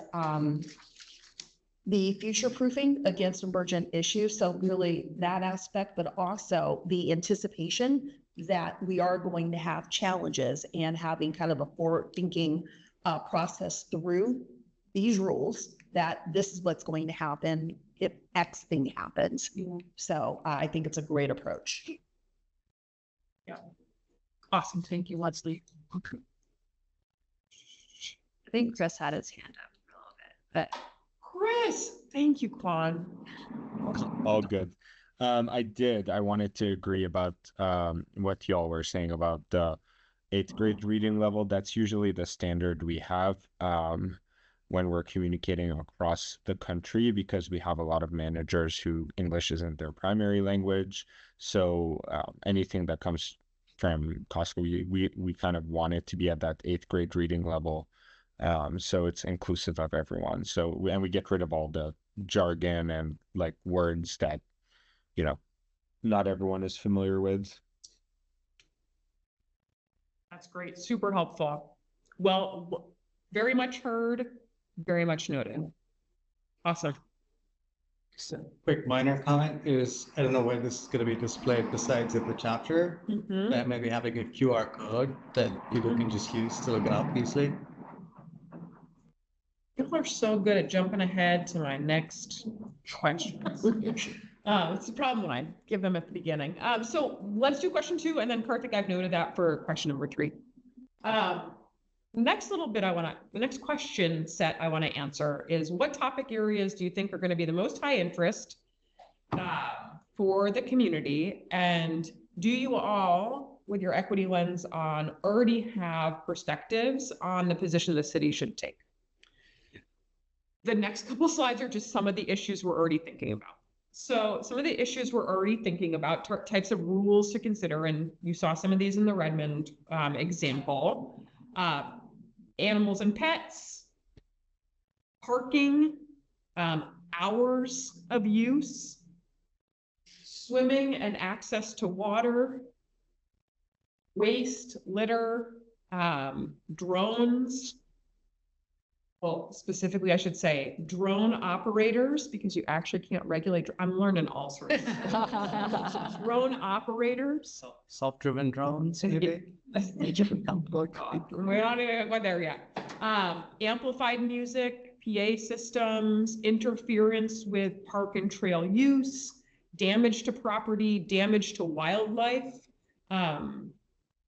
the future proofing against emergent issues. So really that aspect, but also the anticipation that we are going to have challenges and having kind of a forward-thinking process through these rules that this is what's going to happen if X thing happens. Yeah. So I think it's a great approach. Yeah. Awesome. Thank you, Leslie. I think Chris had his hand up for a little bit, but Chris, thank you, Quan. All good. I wanted to agree about what y'all were saying about the 8th grade reading level. That's usually the standard we have when we're communicating across the country, because we have a lot of managers who English isn't their primary language. So anything that comes from Costco, we kind of want it to be at that 8th grade reading level. So it's inclusive of everyone. So we get rid of all the jargon and like words that not everyone is familiar with. That's great. Super helpful. Well, very much heard, very much noted. Awesome. So, quick minor comment is, I don't know where this is going to be displayed besides in the chapter, but maybe having a QR code that people can just use to look it up easily. People are so good at jumping ahead to my next question. It's the problem when I give them at the beginning. So let's do question 2, and then Karthik, I've noted that for question number 3. The next question set I want to answer is, what topic areas do you think are going to be the most high interest for the community? And do you all, with your equity lens on, already have perspectives on the position the city should take? The next couple slides are just some of the issues we're already thinking about. So some of the issues we're already thinking about, types of rules to consider, and you saw some of these in the Redmond example. Animals and pets, parking, hours of use, swimming and access to water, waste, litter, drones. Well, specifically, I should say drone operators, because you actually can't regulate. I'm learning all sorts of drone operators. Self-driven drones, maybe? We're not even go there yet. Amplified music, PA systems, interference with park and trail use, damage to property, damage to wildlife, the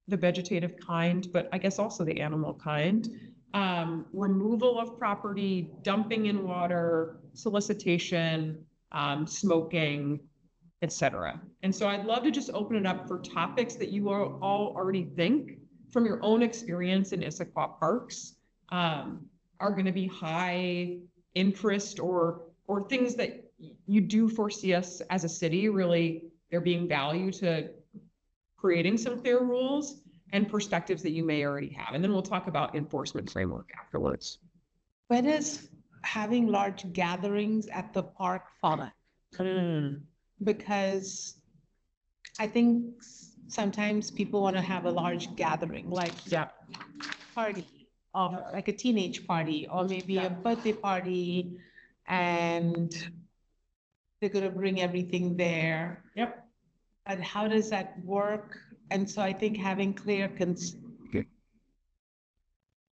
vegetative kind, but I guess also the animal kind. Removal of property, dumping in water, solicitation, smoking, etc. And so I'd love to just open it up for topics that you all already think from your own experience in Issaquah parks are going to be high interest, or things that you do foresee us as a city really there being value to creating some clear rules and perspectives that you may already have. And then we'll talk about enforcement framework afterwards. Where does having large gatherings at the park fall in? Because I think sometimes people want to have a large gathering, like party, or like a teenage party, or maybe a birthday party, and they're going to bring everything there. Yep. And how does that work? And so I think having clear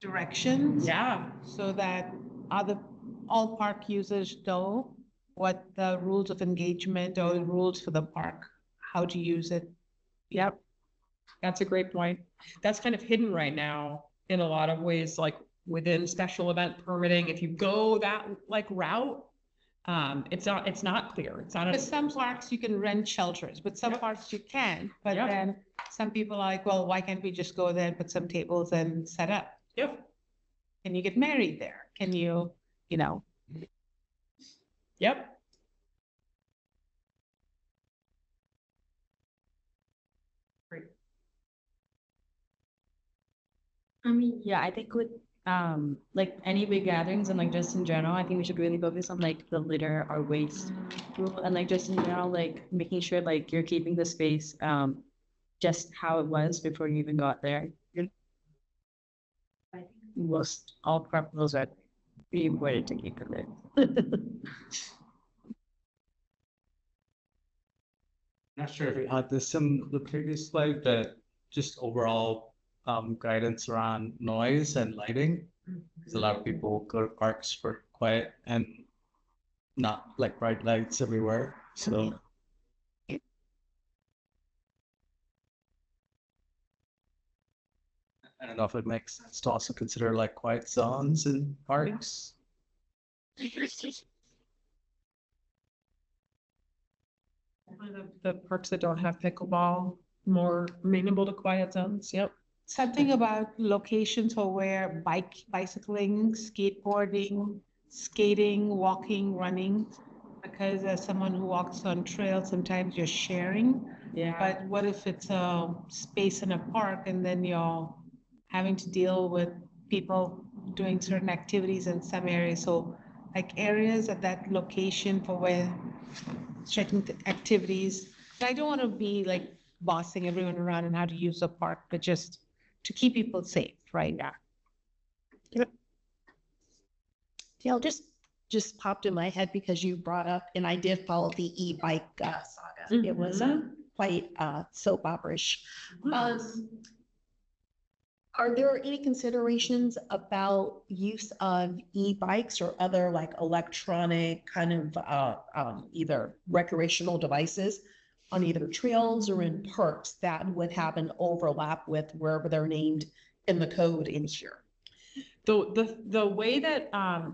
directions. Yeah. So that all park users know what the rules of engagement or the rules for the park, how to use it. Yep. That's a great point. That's kind of hidden right now in a lot of ways, like within special event permitting. If you go that route, it's not clear. It's not. For some parks you can rent shelters, but some parks you can't. But then some people are like, well, why can't we just go there and put some tables and set up? Yep. Can you get married there? Can you, Yep. Great. Yeah, I think with like any big gatherings and like just in general, I think we should really focus on like the litter or waste rule, and like just in general, like making sure like you're keeping the space just how it was before you even got there. I think most all park rules are pretty important to keep in there. Not sure if you had this in the previous slide, but just overall guidance around noise and lighting. Because a lot of people go to parks for quiet and not like bright lights everywhere. So I don't know if it makes sense to also consider like quiet zones in parks. The parks that don't have pickleball, more amenable to quiet zones. Yep. something about locations for where bicycling, skateboarding, skating, walking, running, because as someone who walks on trails, sometimes you're sharing. Yeah. But what if it's a space in a park and then you're having to deal with people doing certain activities in some areas? So like areas at that location for where certain activities. I don't want to be like bossing everyone around and how to use the park, but just to keep people safe, right? Yeah. Dale, just popped in my head because you brought up, and I did follow the e-bike saga. It was quite soap opera-ish. Are there any considerations about use of e-bikes or other like electronic kind of either recreational devices on either trails or in parks that would have an overlap with wherever they're named in the code in here? The way that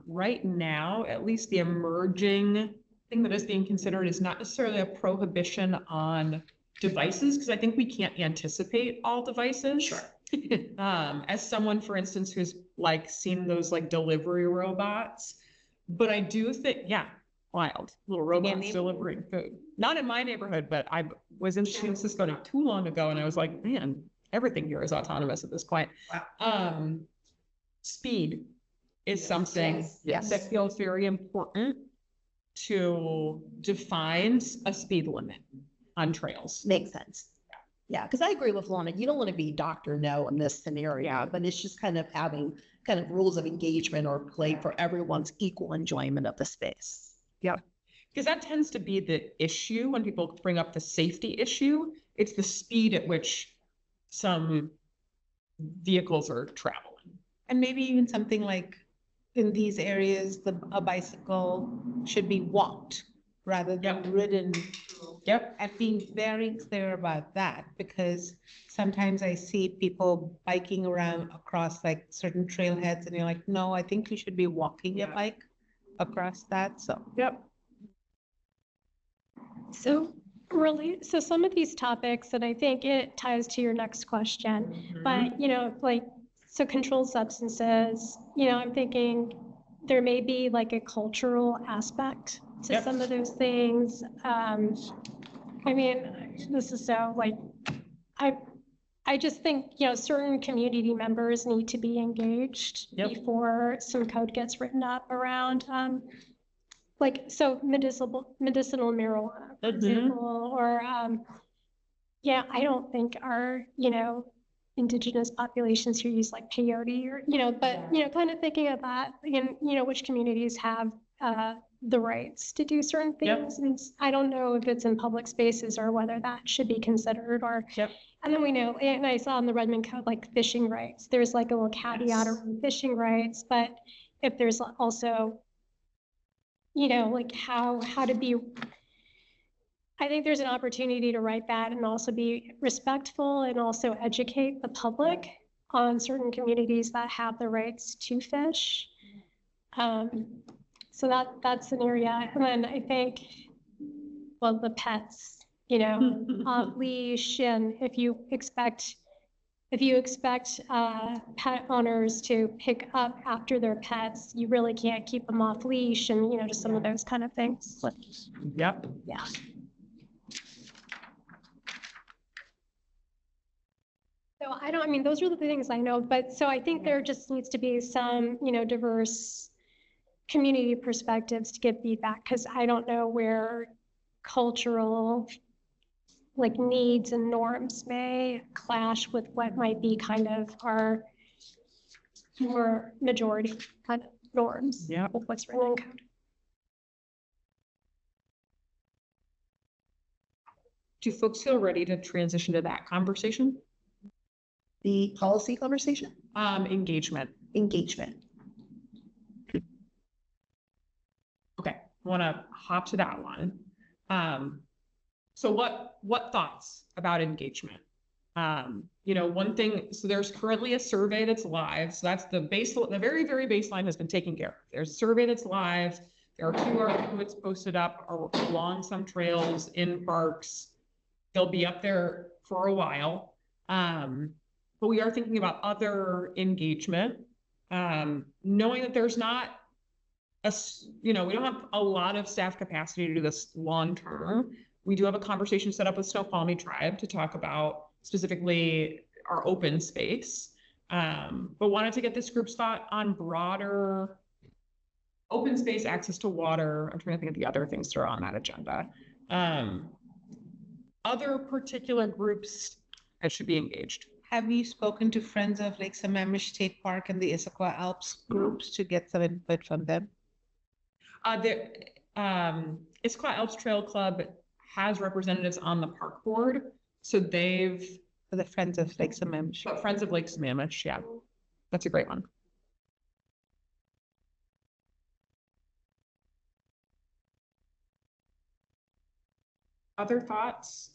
right now, at least the emerging thing that is being considered is not necessarily a prohibition on devices, because I think we can't anticipate all devices. Sure. As someone, for instance, who's like seen those like delivery robots, but I do think, yeah, wild little robots delivering food. Not in my neighborhood, but I was in San Francisco not too long ago, and I was like, man, everything here is autonomous at this point. Wow. Speed is something that feels very important to define a speed limit on trails. Makes sense. Yeah, because I agree with Lana. You don't want to be Dr. No in this scenario, but it's just kind of having kind of rules of engagement or play for everyone's equal enjoyment of the space. Yeah, because that tends to be the issue when people bring up the safety issue. It's the speed at which some vehicles are traveling. And maybe even something like in these areas, a bicycle should be walked rather than ridden. Yep. And being very clear about that, because sometimes I see people biking around across like certain trailheads and you're like, no, I think you should be walking your bike across that. So, yep. So really, so some of these topics, and I think it ties to your next question, but you know, like, so controlled substances, you know, I'm thinking there may be like a cultural aspect to some of those things. I mean, this is so like, I just think, you know, certain community members need to be engaged before some code gets written up around, like, so medicinal marijuana, for example, or, yeah, I don't think our, you know, indigenous populations who use like peyote or, you know, but, you know, kind of thinking of that, and, you know, which communities have the rights to do certain things. And I don't know if it's in public spaces or whether that should be considered or, and then we know, and I saw in the Redmond Code, like fishing rights, there's like a little caveat around fishing rights, but if there's also, you know, like how to be, I think there's an opportunity to write that and also be respectful and also educate the public on certain communities that have the rights to fish. So that's an area. And then I think, well, the pets, you know, off leash, and if you expect pet owners to pick up after their pets, you really can't keep them off leash, and, you know, just some of those kind of things. Yep. Yeah. So I mean, those are the things I know, but so I think there just needs to be some, you know, diverse community perspectives to give feedback, because I don't know where cultural like needs and norms may clash with what might be kind of our more majority kind of norms with what's written in code. Do folks feel ready to transition to that conversation? The policy conversation? Engagement. Engagement. Okay, I want to hop to that one. So what thoughts about engagement? You know, one thing, so there's currently a survey that's live. So that's the very, very baseline has been taken care of. There's a survey that's live. There are QR codes posted up along some trails in parks. They'll be up there for a while. But we are thinking about other engagement, knowing that there's not we don't have a lot of staff capacity to do this long term. We do have a conversation set up with Snoqualmie Tribe to talk about specifically our open space, but wanted to get this group's thought on broader open space, access to water. I'm trying to think of the other things that are on that agenda. Other particular groups that should be engaged. have you spoken to Friends of Lake Sammamish State Park and the Issaquah Alps groups to get some input from them? The Issaquah Alps Trail Club has representatives on the park board, so they've for the Friends of Lake Sammamish. But Friends of Lake Sammamish, yeah. That's a great one. Other thoughts?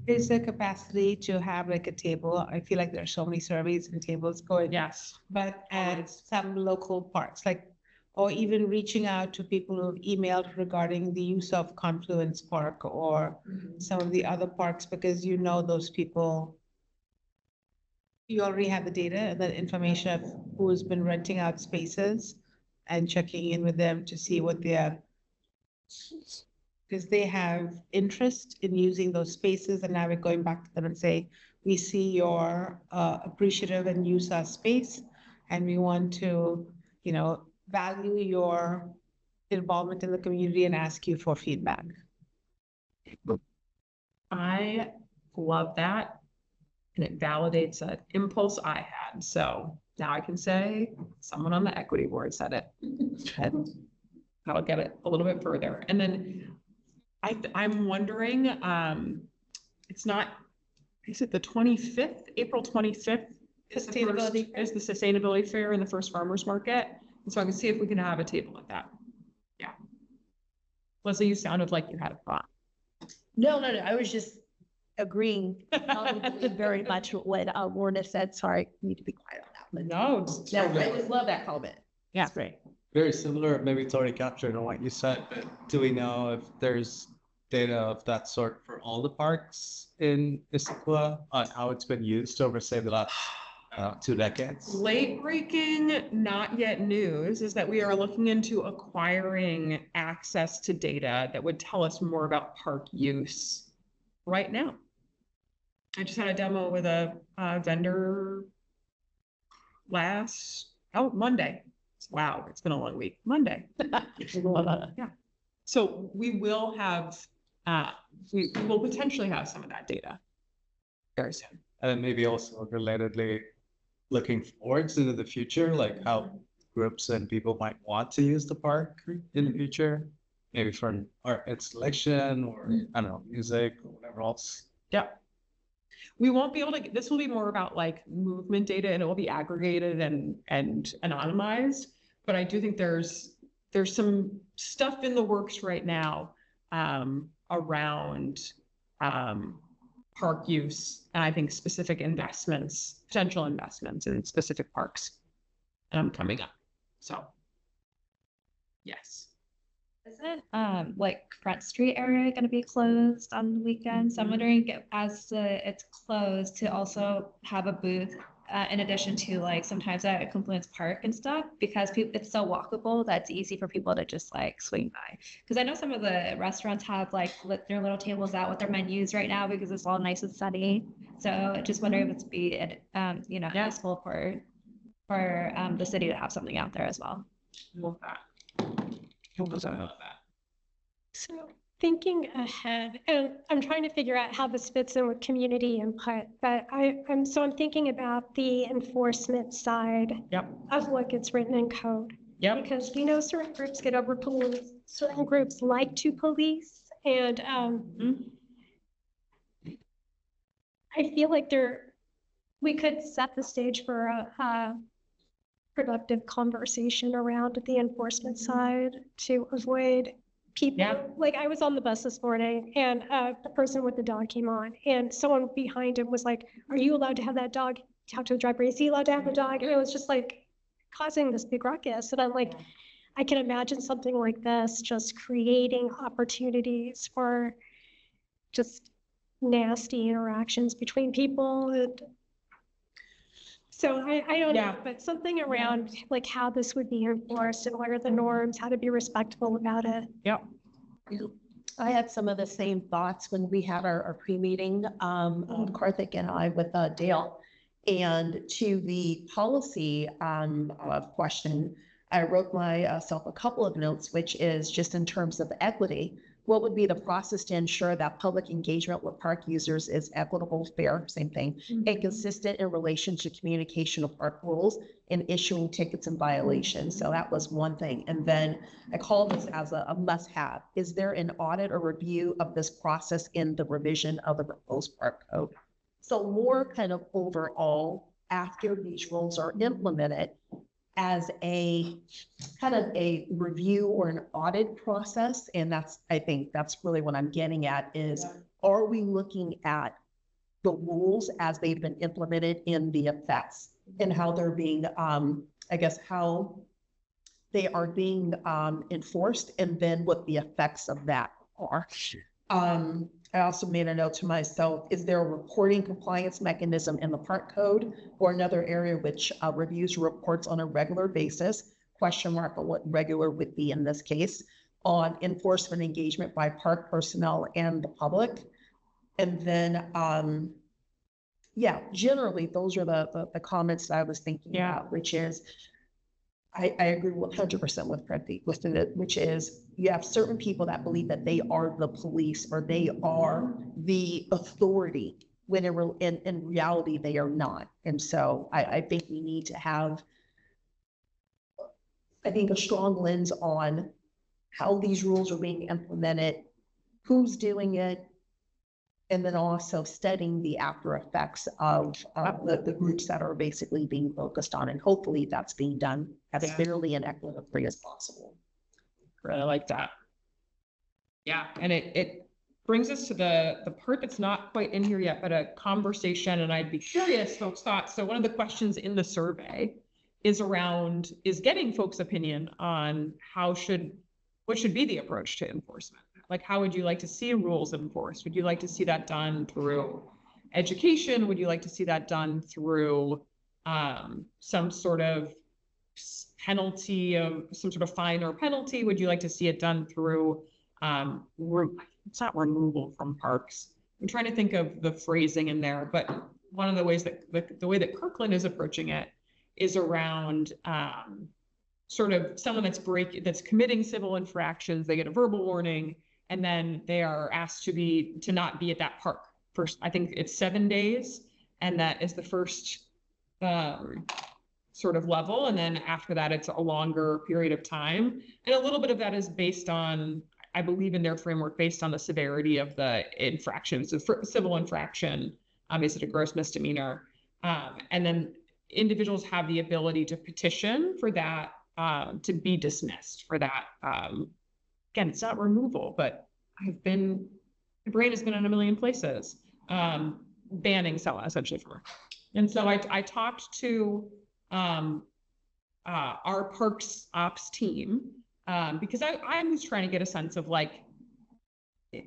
Is there capacity to have like a table? I feel like there are so many surveys and tables going. Yes. But at some local parks, like, or even reaching out to people who've emailed regarding the use of Confluence Park or some of the other parks, because you know those people. You already have the data and the information of who's been renting out spaces and checking in with them to see what their, because they have interest in using those spaces, and now we're going back to them and say, we see you're appreciative and use our space, and we want to, you know, value your involvement in the community and ask you for feedback. I love that. And it validates an impulse I had. So now I can say someone on the equity board said it. And I'll get it a little bit further. And then I'm wondering, it's not, is it the 25th, April 25th? Is the Sustainability Fair in the first farmers market. And so I can see if we can have a table like that. Yeah. Leslie, you sounded like you had a thought. No, I was just agreeing very much with what Lorna said. Sorry, I need to be quiet on that. No, I just love that comment. yeah, It's great. Very similar, maybe it's already captured on what you said, but do we know if there's data of that sort for all the parks in Issaquah on how it's been used over, say, the last 2 decades? late breaking, not yet news is that we are looking into acquiring access to data that would tell us more about park use right now. I just had a demo with a vendor Monday. Wow, it's been a long week. Monday. Yeah. So we will have, we will potentially have some of that data very soon. And then maybe also relatedly, looking forwards into the future, like how groups and people might want to use the park in the future, maybe for art installation or, I don't know, music or whatever else. Yeah. We won't be able to, this will be more about like movement data, and it will be aggregated and anonymized. But I do think there's some stuff in the works right now around park use, and I think specific investments, potential investments in specific parks coming up. So, yes. Isn't like Front Street area going to be closed on the weekends? I'm wondering as it's closed to also have a booth in addition to like sometimes at Confluence Park and stuff, because it's so walkable that it's easy for people to just like swing by. Because I know some of the restaurants have like their little tables out with their menus right now because it's all nice and sunny. So just wondering if it's useful for the city to have something out there as well. Love that. So thinking ahead, and I'm trying to figure out how this fits in with community input, but I'm thinking about the enforcement side of what gets written in code. Yep. Because we know certain groups get over policed, certain groups like to police, and I feel like we could set the stage for a productive conversation around the enforcement side to avoid people. Like I was on the bus this morning and the person with the dog came on and someone behind him was like, are you allowed to have that dog? Talk to the driver, is he allowed to have the dog? And it was just like causing this big ruckus. And I'm like, I can imagine something like this just creating opportunities for just nasty interactions between people. And so I don't know, but something around like how this would be enforced and what are the norms, how to be respectful about it. Yep. I had some of the same thoughts when we had our pre-meeting, Karthik and I with Dale. And to the policy question, I wrote myself a couple of notes, which is just in terms of equity. what would be the process to ensure that public engagement with park users is equitable, fair, same thing, and consistent in relation to communication of park rules and issuing tickets and violations? So that was one thing. And then I call this as a must-have. Is there an audit or review of this process in the revision of the proposed park code? So more kind of overall, after these rules are implemented, as a kind of a review or an audit process. And I think that's really what I'm getting at is, are we looking at the rules as they've been implemented in the effects and how they're being, I guess, how they are being enforced, and then what the effects of that are. I also made a note to myself, is there a reporting compliance mechanism in the park code or another area which reviews reports on a regular basis, question mark on what regular would be in this case, on enforcement engagement by park personnel and the public? And then, yeah, generally, those are the comments that I was thinking about, which is, I agree 100% with Preeti, which is you have certain people that believe that they are the police or they are the authority when in reality they are not. And so I think we need to have, I think, a strong lens on how these rules are being implemented, who's doing it, and then also studying the after effects of the groups that are basically being focused on. And hopefully that's being done as fairly and equitably as possible. Really like that. Yeah, and it brings us to the part that's not quite in here yet, but a conversation, and I'd be curious folks' thoughts. So one of the questions in the survey is getting folks' opinion on what should be the approach to enforcement. Like, how would you like to see rules enforced? Would you like to see that done through education? Would you like to see that done through some sort of penalty, of some sort of fine or penalty? Would you like to see it done through, it's not removal from parks. I'm trying to think of the phrasing in there, but one of the ways that the way that Kirkland is approaching it is around sort of someone that's committing civil infractions. They get a verbal warning, and then they are asked to not be at that park first. I think it's 7 days, and that is the first sort of level. And then after that, it's a longer period of time. And a little bit of that is based on, I believe in their framework, based on the severity of the infractions. So for civil infraction, is it a gross misdemeanor? And then individuals have the ability to petition for that to be dismissed for that. Again, it's not removal, but my brain has been in a million places, banning someone essentially from. And so I talked to our parks ops team because I was trying to get a sense of like,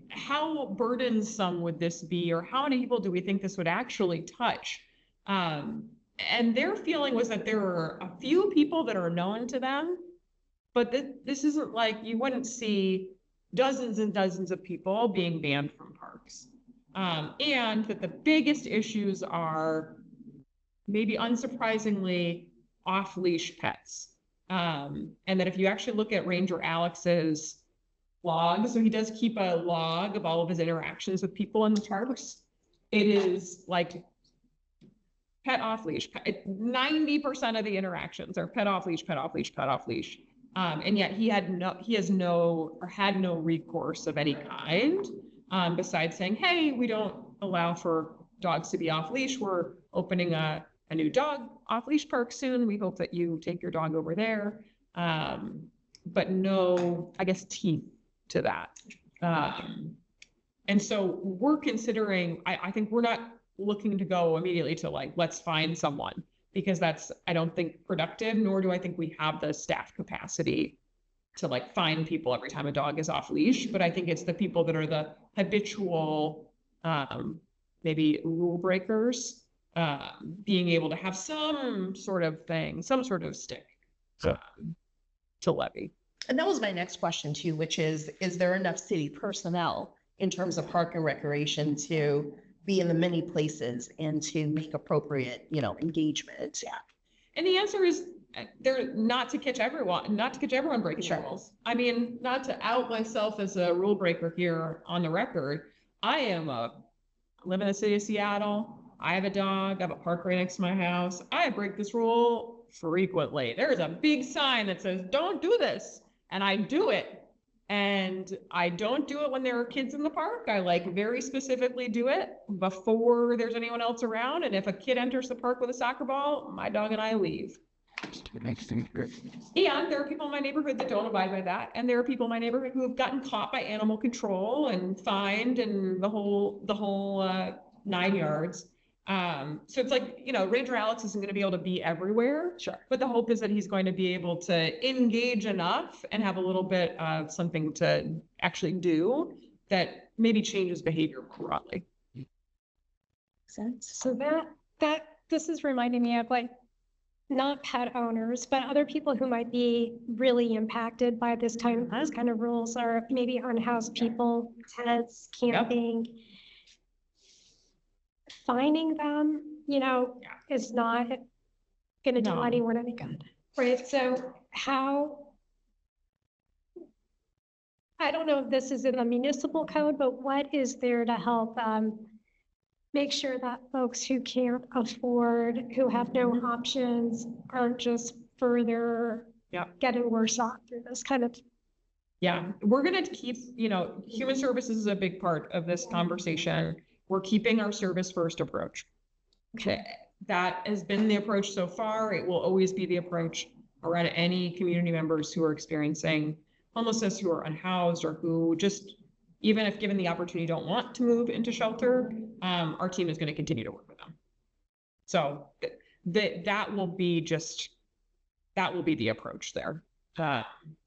how burdensome would this be, or how many people do we think this would actually touch? And their feeling was that there are a few people that are known to them, but this isn't like, you wouldn't see dozens and dozens of people being banned from parks. And that the biggest issues are, maybe unsurprisingly, off-leash pets. And that if you actually look at Ranger Alex's log, so he does keep a log of all of his interactions with people in the parks. It is like pet off-leash. 90% of the interactions are pet off-leash, pet off-leash, pet off-leash. And yet he had no recourse of any kind, besides saying, hey, we don't allow for dogs to be off-leash. We're opening a new dog off-leash park soon. We hope that you take your dog over there. But no, I guess, teeth to that. And so we're considering, I think we're not looking to go immediately to like, let's find someone, because that's, I don't think, productive, nor do I think we have the staff capacity to like find people every time a dog is off leash. But I think it's the people that are the habitual, maybe rule breakers, being able to have some sort of thing, some sort of stick to levy. And that was my next question too, which is there enough city personnel in terms of park and recreation to be in the many places and to make appropriate, engagement? Yeah. And the answer is they're not to catch everyone breaking the rules. I mean, not to out myself as a rule breaker here on the record. I live in the city of Seattle. I have a dog. I have a park right next to my house. I break this rule frequently. There's a big sign that says, don't do this. And I do it. And I don't do it when there are kids in the park. I like very specifically do it before there's anyone else around. And if a kid enters the park with a soccer ball, my dog and I leave. And there are people in my neighborhood that don't abide by that. And there are people in my neighborhood who have gotten caught by animal control and fined and the whole 9 yards. So it's like, Ranger Alex isn't going to be able to be everywhere. Sure. But the hope is that he's going to be able to engage enough and have a little bit of something to actually do that maybe changes behavior broadly. Sense. So this is reminding me of like, not pet owners, but other people who might be really impacted by this kind of rules, or maybe unhoused people, tenants, camping. Yep. Finding them, is not going to do anyone any good, right? So I don't know if this is in the municipal code, but what is there to help make sure that folks who can't afford, who have no options, aren't just further getting worse off through this kind of. Yeah, we're going to keep, human services is a big part of this conversation. We're keeping our service first approach. Okay. That has been the approach so far. It will always be the approach around any community members who are experiencing homelessness, who are unhoused, or who just, even if given the opportunity, don't want to move into shelter. Our team is going to continue to work with them. So that will be the approach there.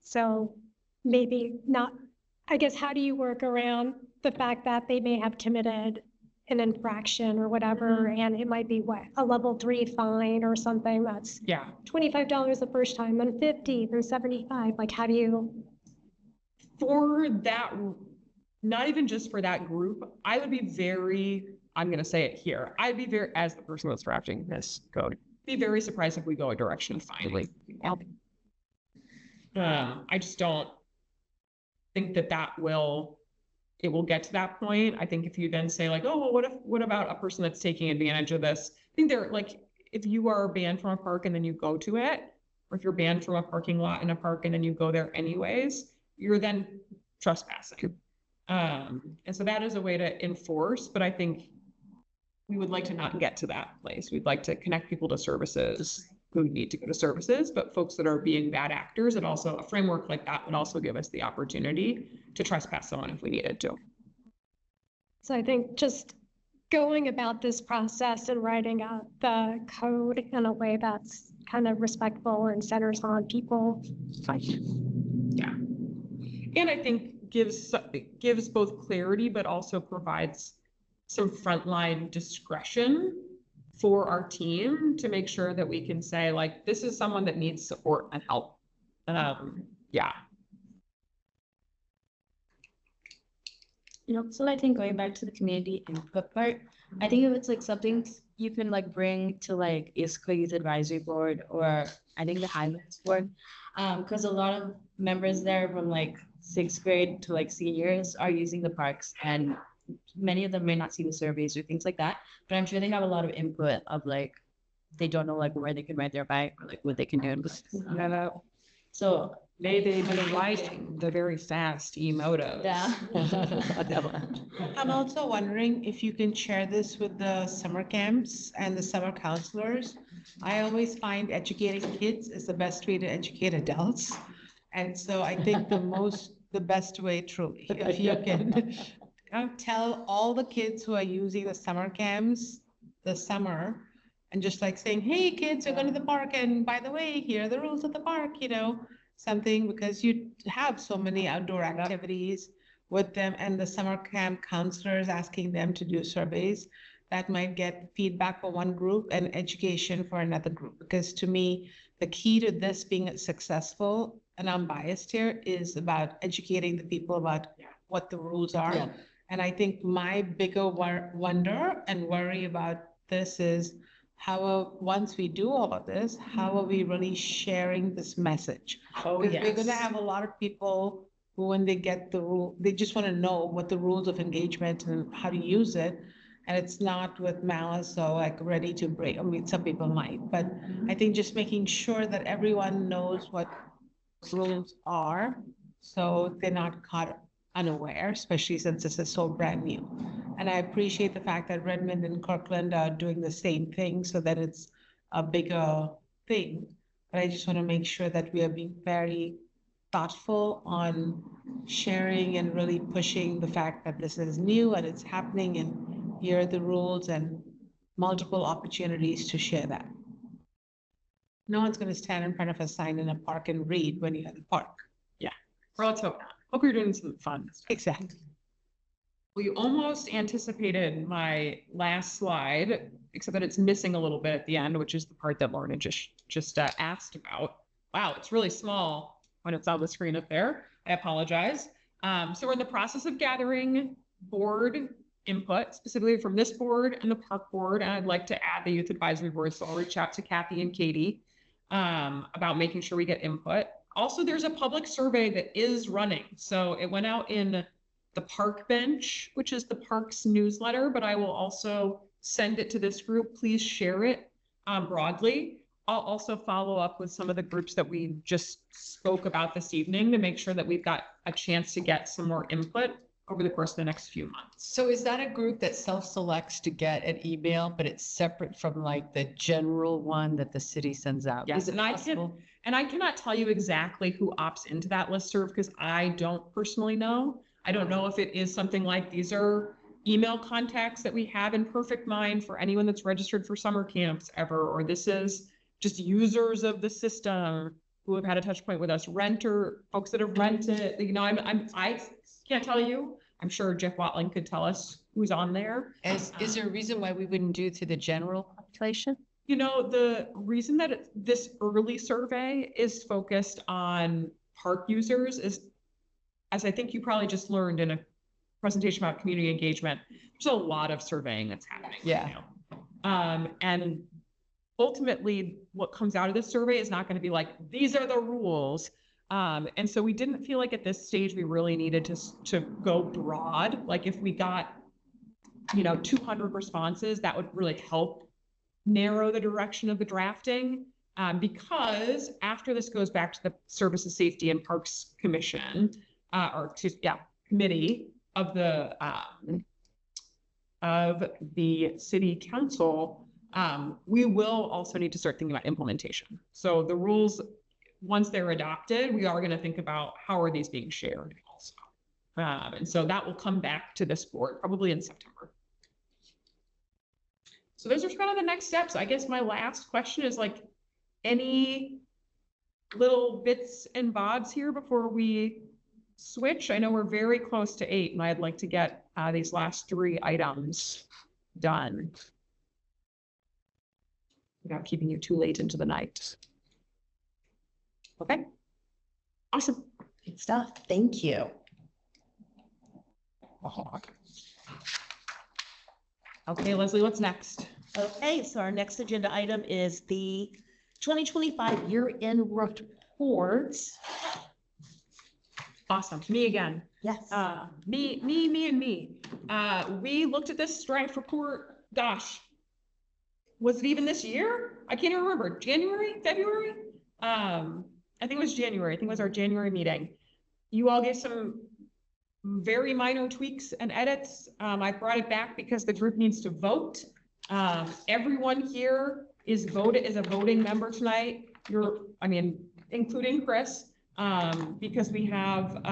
So maybe not, I guess, how do you work around the fact that they may have committed an infraction or whatever, and it might be a level 3 fine or something that's $25 the first time, then $50, then $75. Like, how do you? For that, not even just for that group, I would be I'm going to say it here. I'd be as the person that's drafting this code, be very surprised if we go a direction of fining. I just don't think that it will get to that point. I think if you then say like, oh, well, what about a person that's taking advantage of this? I think they're like, if you are banned from a park and then you go to it, or if you're banned from a parking lot in a park and then you go there anyways, you're then trespassing. And so that is a way to enforce, but I think we would like to not get to that place. We'd like to connect people to services who need to go to services, but folks that are being bad actors, and also a framework like that would also give us the opportunity to trespass someone if we needed to. So I think just going about this process and writing out the code in a way that's kind of respectful and centers on people. Yeah. And I think gives both clarity, but also provides some frontline discretion for our team to make sure that we can say, like, this is someone that needs support and help. So I think going back to the community input part, I think if it's like something you can like bring to like Issaquah's advisory board, or I think the Highlands board, because a lot of members there from like 6th grade to like seniors are using the parks, and many of them may not see the surveys or things like that, but I'm sure they have a lot of input of like, they don't know like where they can ride their bike or like what they can do. So maybe they're riding the very fast e-motos. Yeah. I'm also wondering if you can share this with the summer camps and the summer counselors. I always find educating kids is the best way to educate adults. And so I think the best way truly, if you can tell all the kids who are using the summer camps this summer, and just like saying, hey, kids are going to the park, and by the way, here are the rules of the park, something, because you have so many outdoor activities with them, and the summer camp counselors asking them to do surveys that might get feedback for one group and education for another group. Because to me, the key to this being successful, and I'm biased here, is about educating the people about what the rules are. Yeah. And I think my bigger wonder and worry about this is Once we do all of this, how are we really sharing this message? Oh, Because we're gonna have a lot of people who, when they get the rule, they just want to know what the rules of engagement and how to use it. And it's not with malice or like ready to break. I mean, some people might, but I think just making sure that everyone knows what rules are, so they're not caught unaware, especially since this is so brand new. And I appreciate the fact that Redmond and Kirkland are doing the same thing so that it's a bigger thing. But I just want to make sure that we are being very thoughtful on sharing and really pushing the fact that this is new and it's happening and here are the rules and multiple opportunities to share that. No one's going to stand in front of a sign in a park and read when you're in the park. Well, let's hope not. Hope you're doing something fun. Exactly. Well, you almost anticipated my last slide, except that it's missing a little bit at the end, which is the part that Lorna just asked about. Wow, it's really small when it's on the screen up there. I apologize. So we're in the process of gathering board input, specifically from this board and the park board, and I'd like to add the youth advisory board. So I'll reach out to Kathy and Katie about making sure we get input. Also, there's a public survey that is running. So it went out in the Park Bench, which is the park's newsletter, but I will also send it to this group. Please share it broadly. I'll also follow up with some of the groups that we just spoke about this evening to make sure that we've got a chance to get some more input over the course of the next few months. So is that a group that self-selects to get an email, but it's separate from like the general one that the city sends out? Yes, Is it possible? I cannot tell you exactly who opts into that listserv because I don't personally know. I don't know if it is something like these are email contacts that we have in perfect mind for anyone that's registered for summer camps ever, or this is just users of the system who have had a touch point with us, folks that have rented, you know, I can't tell you. I'm sure Jeff Watling could tell us who's on there. Is there a reason why we wouldn't do it to the general population? You know, the reason that this early survey is focused on park users is, as I think you probably just learned in a presentation about community engagement, there's a lot of surveying that's happening. Yeah. Right now. And ultimately what comes out of this survey is not going to be like, these are the rules. And so we didn't feel like at this stage we really needed to go broad. Like if we got, 200 responses, that would really help narrow the direction of the drafting. Because after this goes back to the Services, Safety and Parks Commission, committee of the City Council, we will also need to start thinking about implementation. So the rules, once they're adopted, we are going to think about how are these being shared also. And so that will come back to this board probably in September. So those are kind of the next steps. I guess my last question is like, any little bits and bobs here before we switch? I know we're very close to 8 and I'd like to get these last 3 items done without keeping you too late into the night. Okay. Awesome. Good stuff. Thank you. Okay, Leslie, what's next? Okay, so our next agenda item is the 2025 year-end report. Awesome. Me again. Yes. Me. We looked at this strength report. Gosh, was it even this year? I can't even remember. January, February? I think it was January. I think it was our January meeting. You all gave some very minor tweaks and edits. I brought it back because the group needs to vote. Everyone here is a voting member tonight. Including Chris, because we have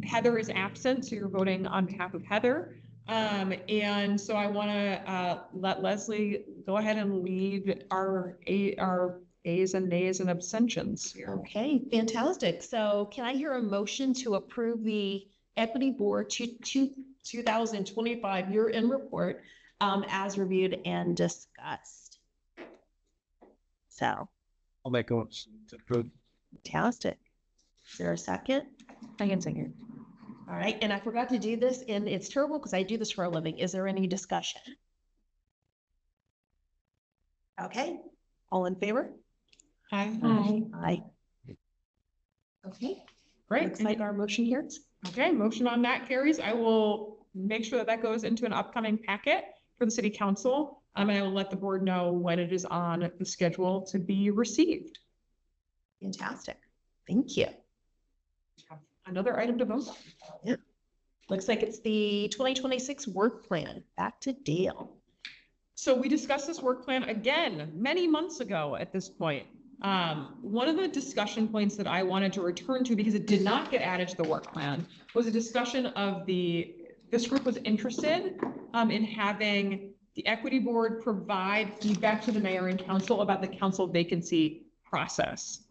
Heather is absent, so you're voting on behalf of Heather. And so I want to let Leslie go ahead and lead our A's and nays and abstentions here. Okay, fantastic. So can I hear a motion to approve the Equity Board 2025 year-end report as reviewed and discussed? So. I'll make a motion to approve. Fantastic. Is there a second? I can sing here. All right, and I forgot to do this, and it's terrible because I do this for a living. Is there any discussion? Okay, all in favor? Hi. Aye. Okay, great. Looks like our motion here. Okay, motion on that carries. I will make sure that that goes into an upcoming packet for the city council. And I will let the board know when it is on the schedule to be received. Fantastic. Thank you. Another item to vote on. Yeah. Looks like it's the 2026 work plan. Back to Dale. So we discussed this work plan again many months ago at this point. One of the discussion points that I wanted to return to, because it did not get added to the work plan, was a discussion of this group was interested in having the equity board provide feedback to the mayor and council about the council vacancy process.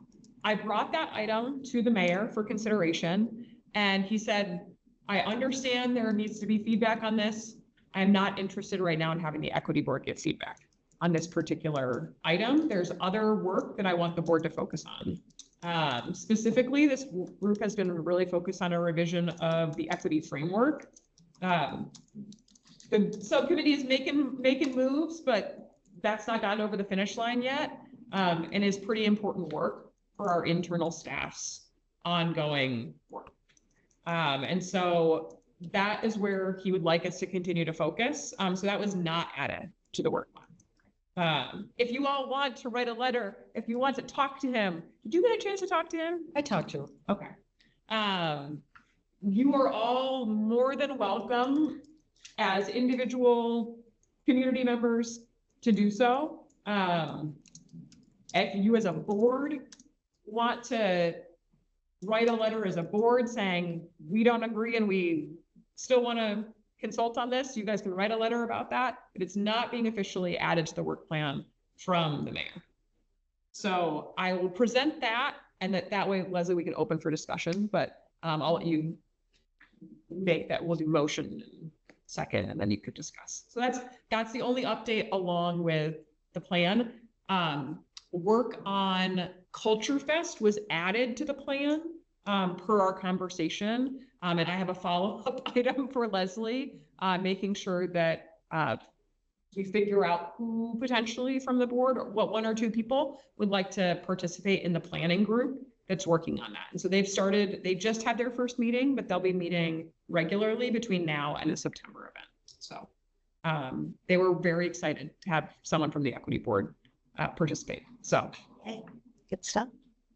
I brought that item to the mayor for consideration, and he said, I understand there needs to be feedback on this. I'm not interested right now in having the equity board give feedback on this particular item. There's other work that I want the board to focus on. Specifically, this group has been really focused on a revision of the equity framework. The subcommittee is making moves, but that's not gotten over the finish line yet, and is pretty important work for our internal staff's ongoing work. And so that is where he would like us to continue to focus. So that was not added to the work plan. If you all want to write a letter, if you want to talk to him, did you get a chance to talk to him? I talked to him. Okay. You are all more than welcome as individual community members to do so. If you as a board want to write a letter as a board saying we don't agree and we still want to consult on this, you guys can write a letter about that, but it's not being officially added to the work plan from the mayor. So I will present that, and that way, Leslie, we can open for discussion, but I'll let you make that. We'll do motion second, and then you could discuss. So that's the only update along with the plan. Work on Culture Fest was added to the plan per our conversation. And I have a follow-up item for Leslie, making sure that we figure out who potentially from the board, or what one or two people would like to participate in the planning group that's working on that. And so they just had their first meeting, but they'll be meeting regularly between now and the September event. So they were very excited to have someone from the equity board participate. So Okay, good stuff.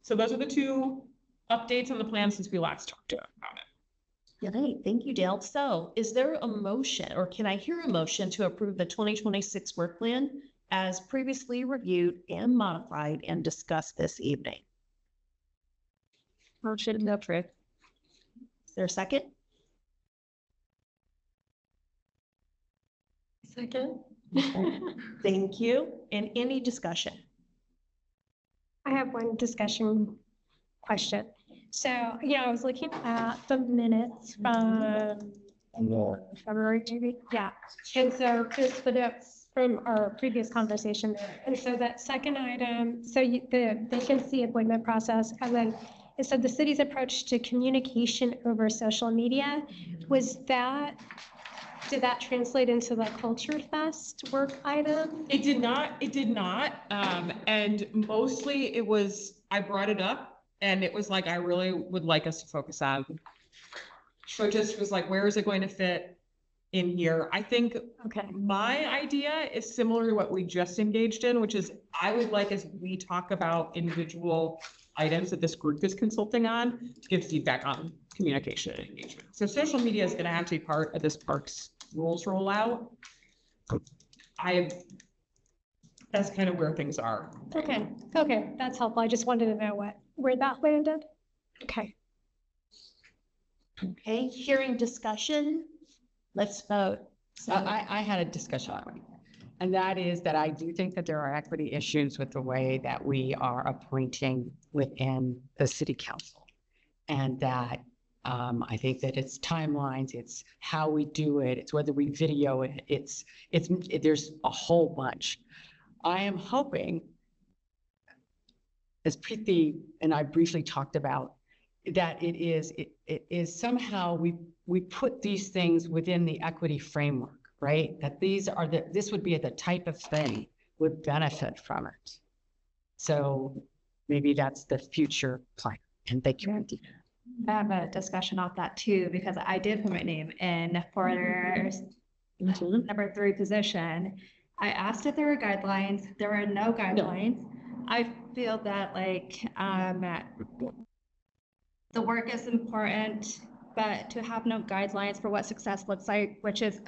So those are the two updates on the plan since we last talked about it. Okay, thank you, Dale. So is there a motion, or can I hear a motion to approve the 2026 work plan as previously reviewed and modified and discussed this evening? Motion to approve. Is there a second? Second. Thank you. And any discussion? I have one discussion question. So, I was looking at the minutes from February, maybe, yeah. And so just the notes from our previous conversation. And so that second item, so the vacancy appointment process, and then it said the city's approach to communication over social media. Did that translate into the Culture Fest work item? It did not. And mostly it was, I brought it up and it was like, I really would like us to focus on. So it just was like, where is it going to fit in here? I think my idea is similar to what we just engaged in, which is I would like, as we talk about individual items that this group is consulting on, to give feedback on communication and engagement. So social media is going to have to be part of this parks rules rollout. That's kind of where things are. Okay, that's helpful. I just wanted to know where that landed. Okay. Okay, hearing discussion, let's vote. So I had a discussion on it, and that is that I do think that there are equity issues with the way that we are appointing within the city council, and that I think that it's timelines, it's how we do it, it's whether we video it, there's a whole bunch. I am hoping, as Preeti and I briefly talked about, that it is somehow we put these things within the equity framework, right? That this would be the type of thing would benefit from it. So maybe that's the future plan. And thank you, Andy. I have a discussion off that too, because I did put my name in for number 3 position. I asked if there were guidelines. There were no guidelines. I feel that like the work is important, but to have no guidelines for what success looks like, which is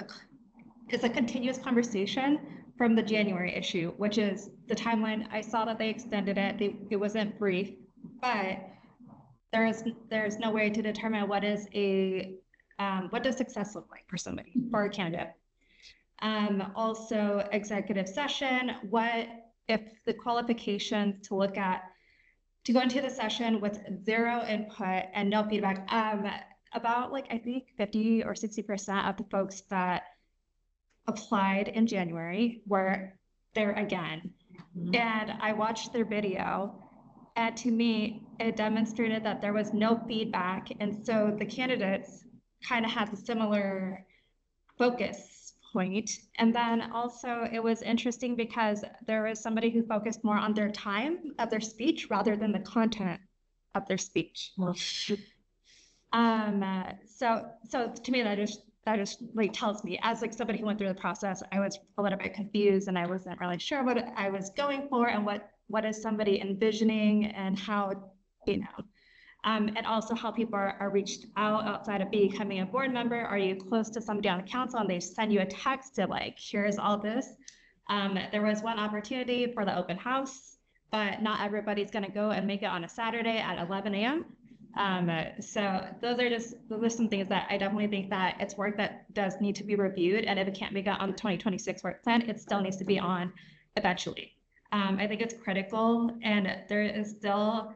a continuous conversation from the January issue, which is the timeline. I saw that they extended it. It wasn't brief, but there's no way to determine what does success look like for somebody, for a candidate. Also executive session, what if the qualifications to go into the session with 0 input and no feedback, about like, I think 50 or 60% of the folks that applied in January were there again. And I watched their video, and to me, it demonstrated that there was no feedback. And so the candidates kind of had a similar focus point. And then also it was interesting because there was somebody who focused more on their time of their speech rather than the content of their speech. So to me, that just like tells me, as like somebody who went through the process, I was a little bit confused and I wasn't really sure what I was going for and what is somebody envisioning and how, and also how people are reached out outside of becoming a board member. Are you close to somebody on the council and they send you a text to like, here's all this. There was one opportunity for the open house, but not everybody's gonna go and make it on a Saturday at 11 a.m. So those are some things that I definitely think that it's work that does need to be reviewed. And if it can't make it on the 2026 work plan, it still needs to be on eventually. I think it's critical, and there is still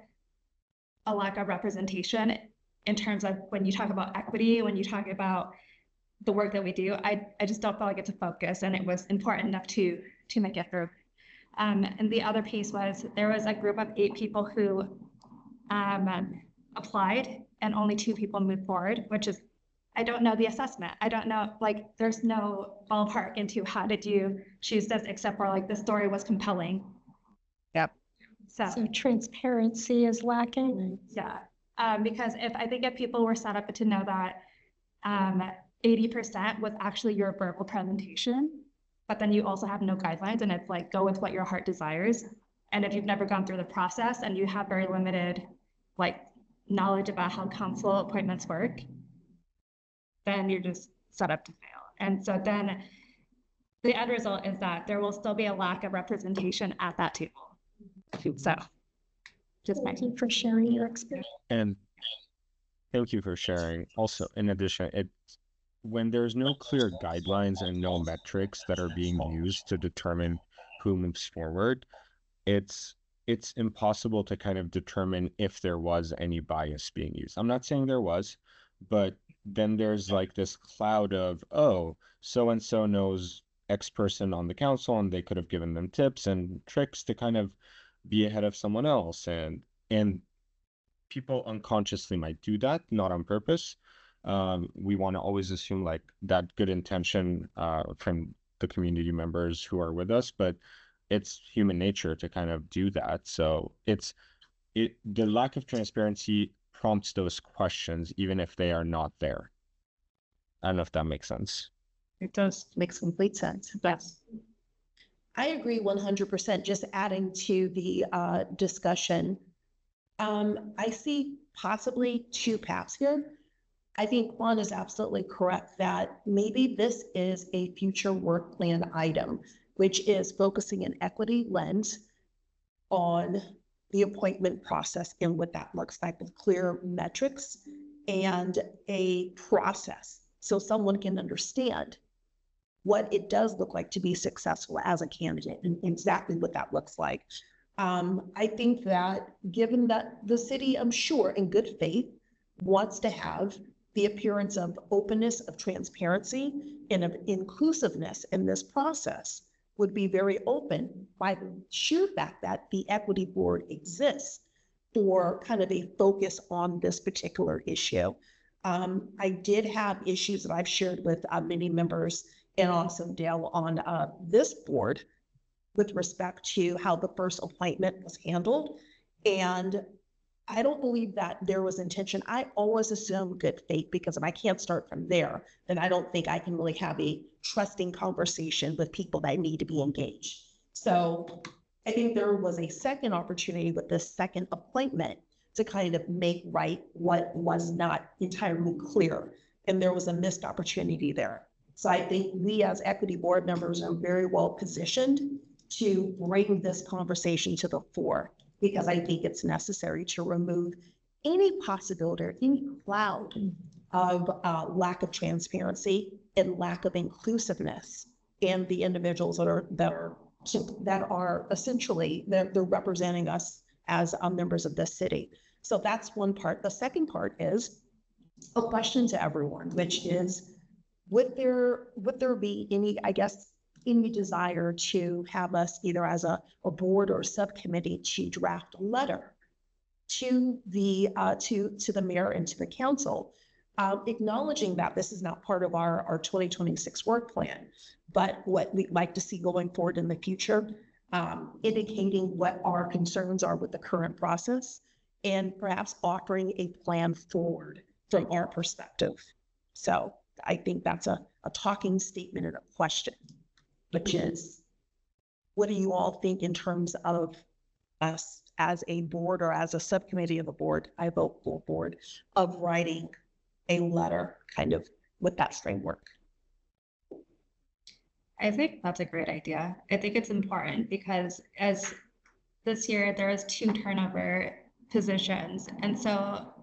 a lack of representation in terms of when you talk about equity, when you talk about the work that we do. I just don't feel like it's a focus, and it was important enough to make it through. And the other piece was there was a group of 8 people who applied, and only 2 people moved forward, which is, I don't know the assessment. I don't know, like, there's no ballpark into how did you choose this, except for like the story was compelling. Yep. So transparency is lacking. Yeah, because if people were set up to know that 80% was actually your verbal presentation, but then you also have no guidelines, and it's like, go with what your heart desires. And if you've never gone through the process and you have very limited like knowledge about how council appointments work, then you're just set up to fail. And so then the end result is that there will still be a lack of representation at that table. So just thank you for sharing your experience. And thank you for sharing. Also, in addition, when there's no clear guidelines and no metrics that are being used to determine who moves forward, it's impossible to kind of determine if there was any bias being used. I'm not saying there was, but then there's like this cloud of, oh, so-and-so knows X person on the council and they could have given them tips and tricks to kind of be ahead of someone else. And people unconsciously might do that, not on purpose. We want to always assume like that good intention from the community members who are with us, but it's human nature to kind of do that. So the lack of transparency prompts those questions, even if they are not there. I don't know if that makes sense. It does. Makes complete sense. Yes. I agree 100%. Just adding to the discussion, I see possibly 2 paths here. I think Juan is absolutely correct that maybe this is a future work plan item, which is focusing an equity lens on the appointment process and what that looks like with clear metrics and a process so someone can understand what it does look like to be successful as a candidate and exactly what that looks like. I think that given that the city, I'm sure in good faith, wants to have the appearance of openness, of transparency, and of inclusiveness in this process, would be very open by the sheer fact that the equity board exists for kind of a focus on this particular issue. I did have issues that I've shared with many members and also Dale on this board with respect to how the first appointment was handled. And I don't believe that there was intention. I always assume good faith, because if I can't start from there, then I don't think I can really have a trusting conversation with people that need to be engaged. So I think there was a second opportunity with this second appointment to kind of make right what was not entirely clear. And there was a missed opportunity there. So I think we as equity board members are very well positioned to bring this conversation to the fore, because I think it's necessary to remove any possibility or any cloud of lack of transparency and lack of inclusiveness in the individuals that are essentially, they're representing us as members of this city. So that's one part. The second part is a question to everyone, which is, would there be any, I guess, any desire to have us either as a board or subcommittee to draft a letter to the mayor and to the council, acknowledging that this is not part of our 2026 work plan, but what we'd like to see going forward in the future, indicating what our concerns are with the current process, and perhaps offering a plan forward from our perspective. So I think that's a talking statement and a question, which is, what do you all think in terms of us as a board or as a subcommittee of a board, I vote for board, of writing a letter kind of with that framework? I think that's a great idea. I think it's important because as this year, there was 2 turnover positions. And so,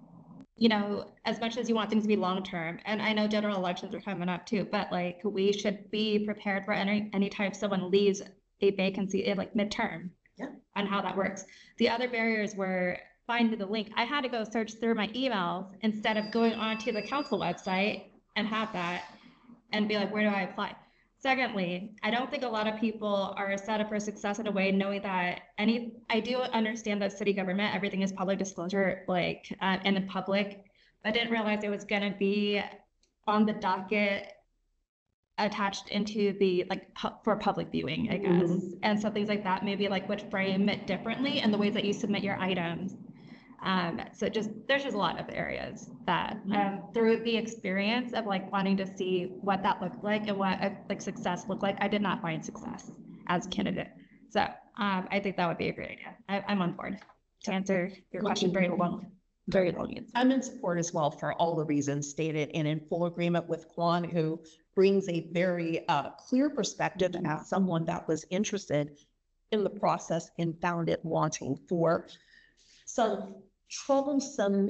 you know, as much as you want things to be long-term, and I know general elections are coming up too, but like we should be prepared for any time someone leaves a vacancy like midterm, on how that works. The other barriers were finding the link. I had to go search through my emails instead of going onto the council website and have that and be like, where do I apply? Secondly, I don't think a lot of people are set up for success in a way knowing that I do understand that city government, everything is public disclosure, like, and in public. I didn't realize it was gonna be on the docket attached into the, like, for public viewing, I guess. And so things like that, maybe like would frame it differently in the ways that you submit your items. So there's just a lot of areas that through the experience of like wanting to see what that looked like and what like success looked like, I did not find success as a candidate. So I think that would be a great idea. I'm on board to answer your question very long answer. I'm in support as well for all the reasons stated, and in full agreement with Kwan, who brings a very clear perspective and as someone that was interested in the process and found it wanting for some troublesome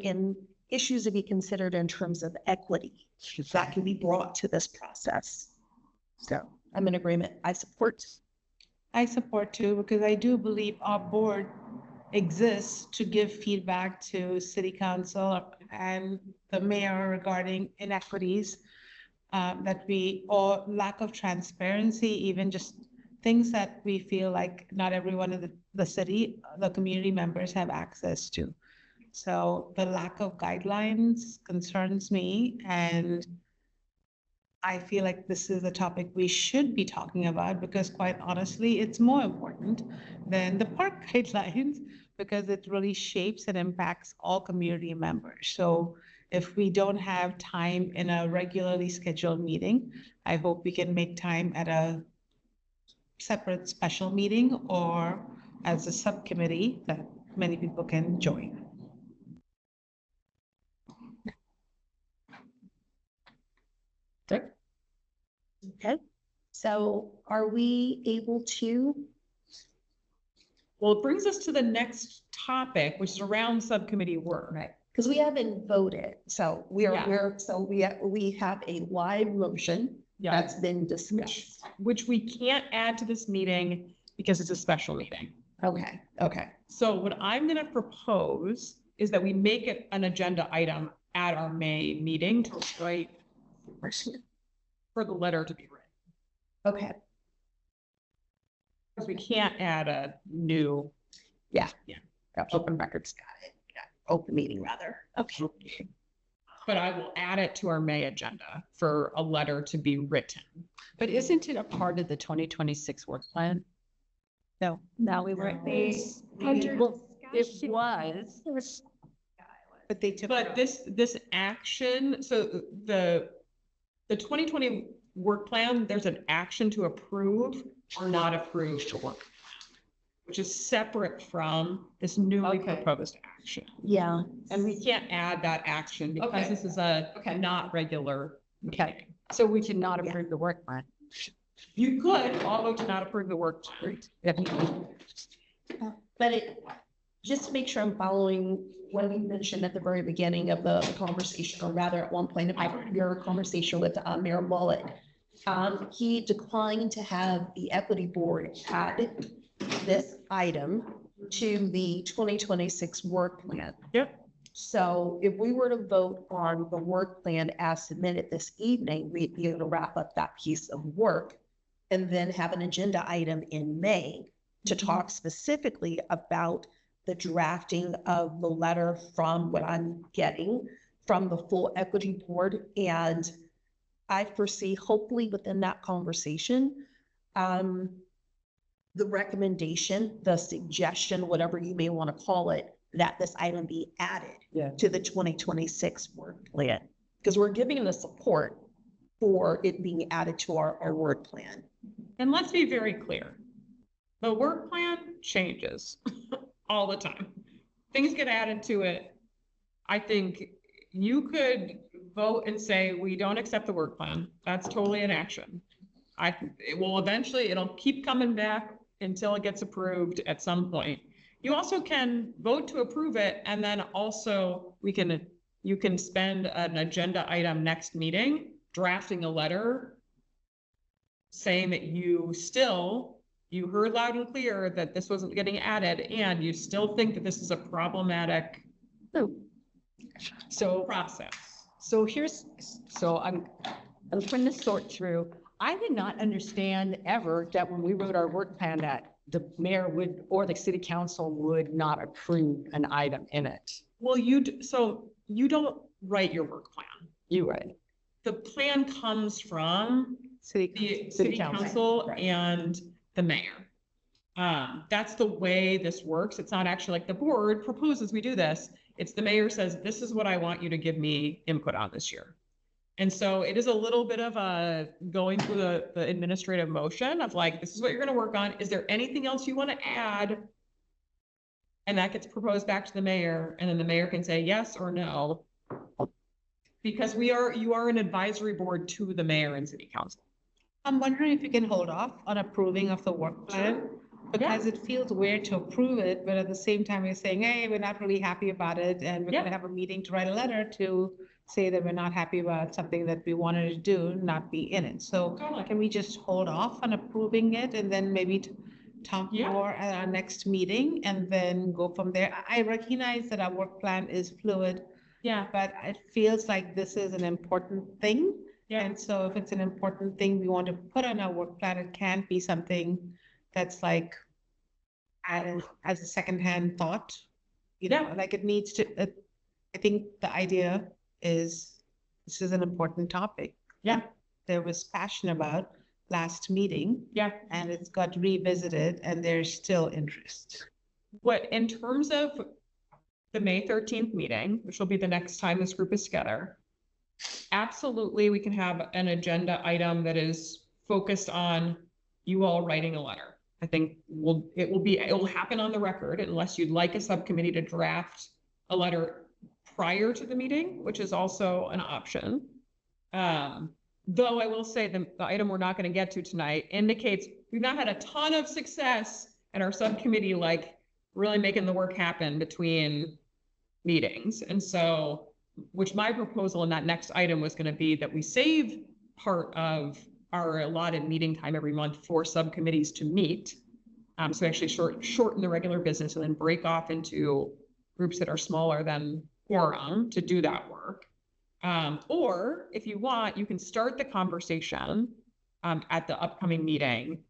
issues to be considered in terms of equity that can be brought to this process. So I'm in agreement. I support too, because I do believe our board exists to give feedback to city council and the mayor regarding inequities or lack of transparency, even just things that we feel like not everyone in the city, the community members have access to. So the lack of guidelines concerns me, and I feel like this is a topic we should be talking about, because quite honestly, it's more important than the park guidelines, because it really shapes and impacts all community members. So if we don't have time in a regularly scheduled meeting, I hope we can make time at a separate special meeting or as a subcommittee that many people can join. Okay, so are we able to? Well, it brings us to the next topic, which is around subcommittee work. Right, because we haven't voted, so we have a live motion that's been discussed, which we can't add to this meeting because it's a special meeting. Okay. So what I'm gonna propose is that we make it an agenda item at our May meeting to write for the letter to be written. Okay. Because we can't add a new. Open records. Got it. Open meeting rather. Okay. But I will add it to our May agenda for a letter to be written. But isn't it a part of the 2026 work plan? No. No, we weren't. Well, it was. But they took. But this action, so the 2020 work plan, there's an action to approve or not approve the work, which is separate from this newly proposed action. Yeah. And we can't add that action because this is a not regular. Okay, so we should not approve the work plan. You could all vote to not approve the work. But just to make sure I'm following what you mentioned at the very beginning of the conversation, or rather at one point of your conversation with Mayor Mullet, he declined to have the equity board add this item to the 2026 work plan. Yep. So if we were to vote on the work plan as submitted this evening, we'd be able to wrap up that piece of work and then have an agenda item in May to talk specifically about the drafting of the letter from what I'm getting from the full equity board. And I foresee hopefully within that conversation, the recommendation, the suggestion, whatever you may want to call it, that this item be added to the 2026 work plan. Because we're giving the support for it being added to our work plan. And let's be very clear. The work plan changes all the time. Things get added to it. I think you could vote and say, we don't accept the work plan. That's totally an action. It will eventually, it'll keep coming back until it gets approved at some point. You also can vote to approve it, and then also you can spend an agenda item next meeting drafting a letter saying that you heard loud and clear that this wasn't getting added, and you still think that this is a problematic process. So I'm trying to sort through. I did not understand ever that when we wrote our work plan that the mayor would, or the city council would not approve an item in it. Well, so you don't write your work plan. You would. The plan comes from the city council right. and the mayor. That's the way this works. It's not actually like the board proposes we do this. It's the mayor says, this is what I want you to give me input on this year. And so it is a little bit of a going through the administrative motion of like, this is what you're going to work on. Is there anything else you want to add? And that gets proposed back to the mayor, and then the mayor can say yes or no. Because you are an advisory board to the mayor and city council. I'm wondering if you can hold off on approving of the work plan, because it feels weird to approve it, but at the same time, you're saying, hey, we're not really happy about it, and we're gonna have a meeting to write a letter to say that we're not happy about something that we wanted to do, not be in it. So can we just hold off on approving it and then maybe talk more at our next meeting and then go from there? I recognize that our work plan is fluid. Yeah. But it feels like this is an important thing. Yeah. And so if it's an important thing we want to put on our work plan, it can't be something that's like added as a secondhand thought. You know, like it needs to, I think the idea is this is an important topic. Yeah. There was passion about last meeting. Yeah. And it's got revisited and there's still interest. What, in terms of the May 13th meeting, which will be the next time this group is together, absolutely we can have an agenda item that is focused on you all writing a letter. I think it will happen on the record unless you'd like a subcommittee to draft a letter prior to the meeting, which is also an option. Though I will say the item we're not going to get to tonight indicates we've not had a ton of success in our subcommittee, like really making the work happen between meetings. And so, which my proposal in that next item was going to be that we save part of our allotted meeting time every month for subcommittees to meet. So actually shorten the regular business and then break off into groups that are smaller than quorum to do that work. Or if you want, you can start the conversation at the upcoming meeting.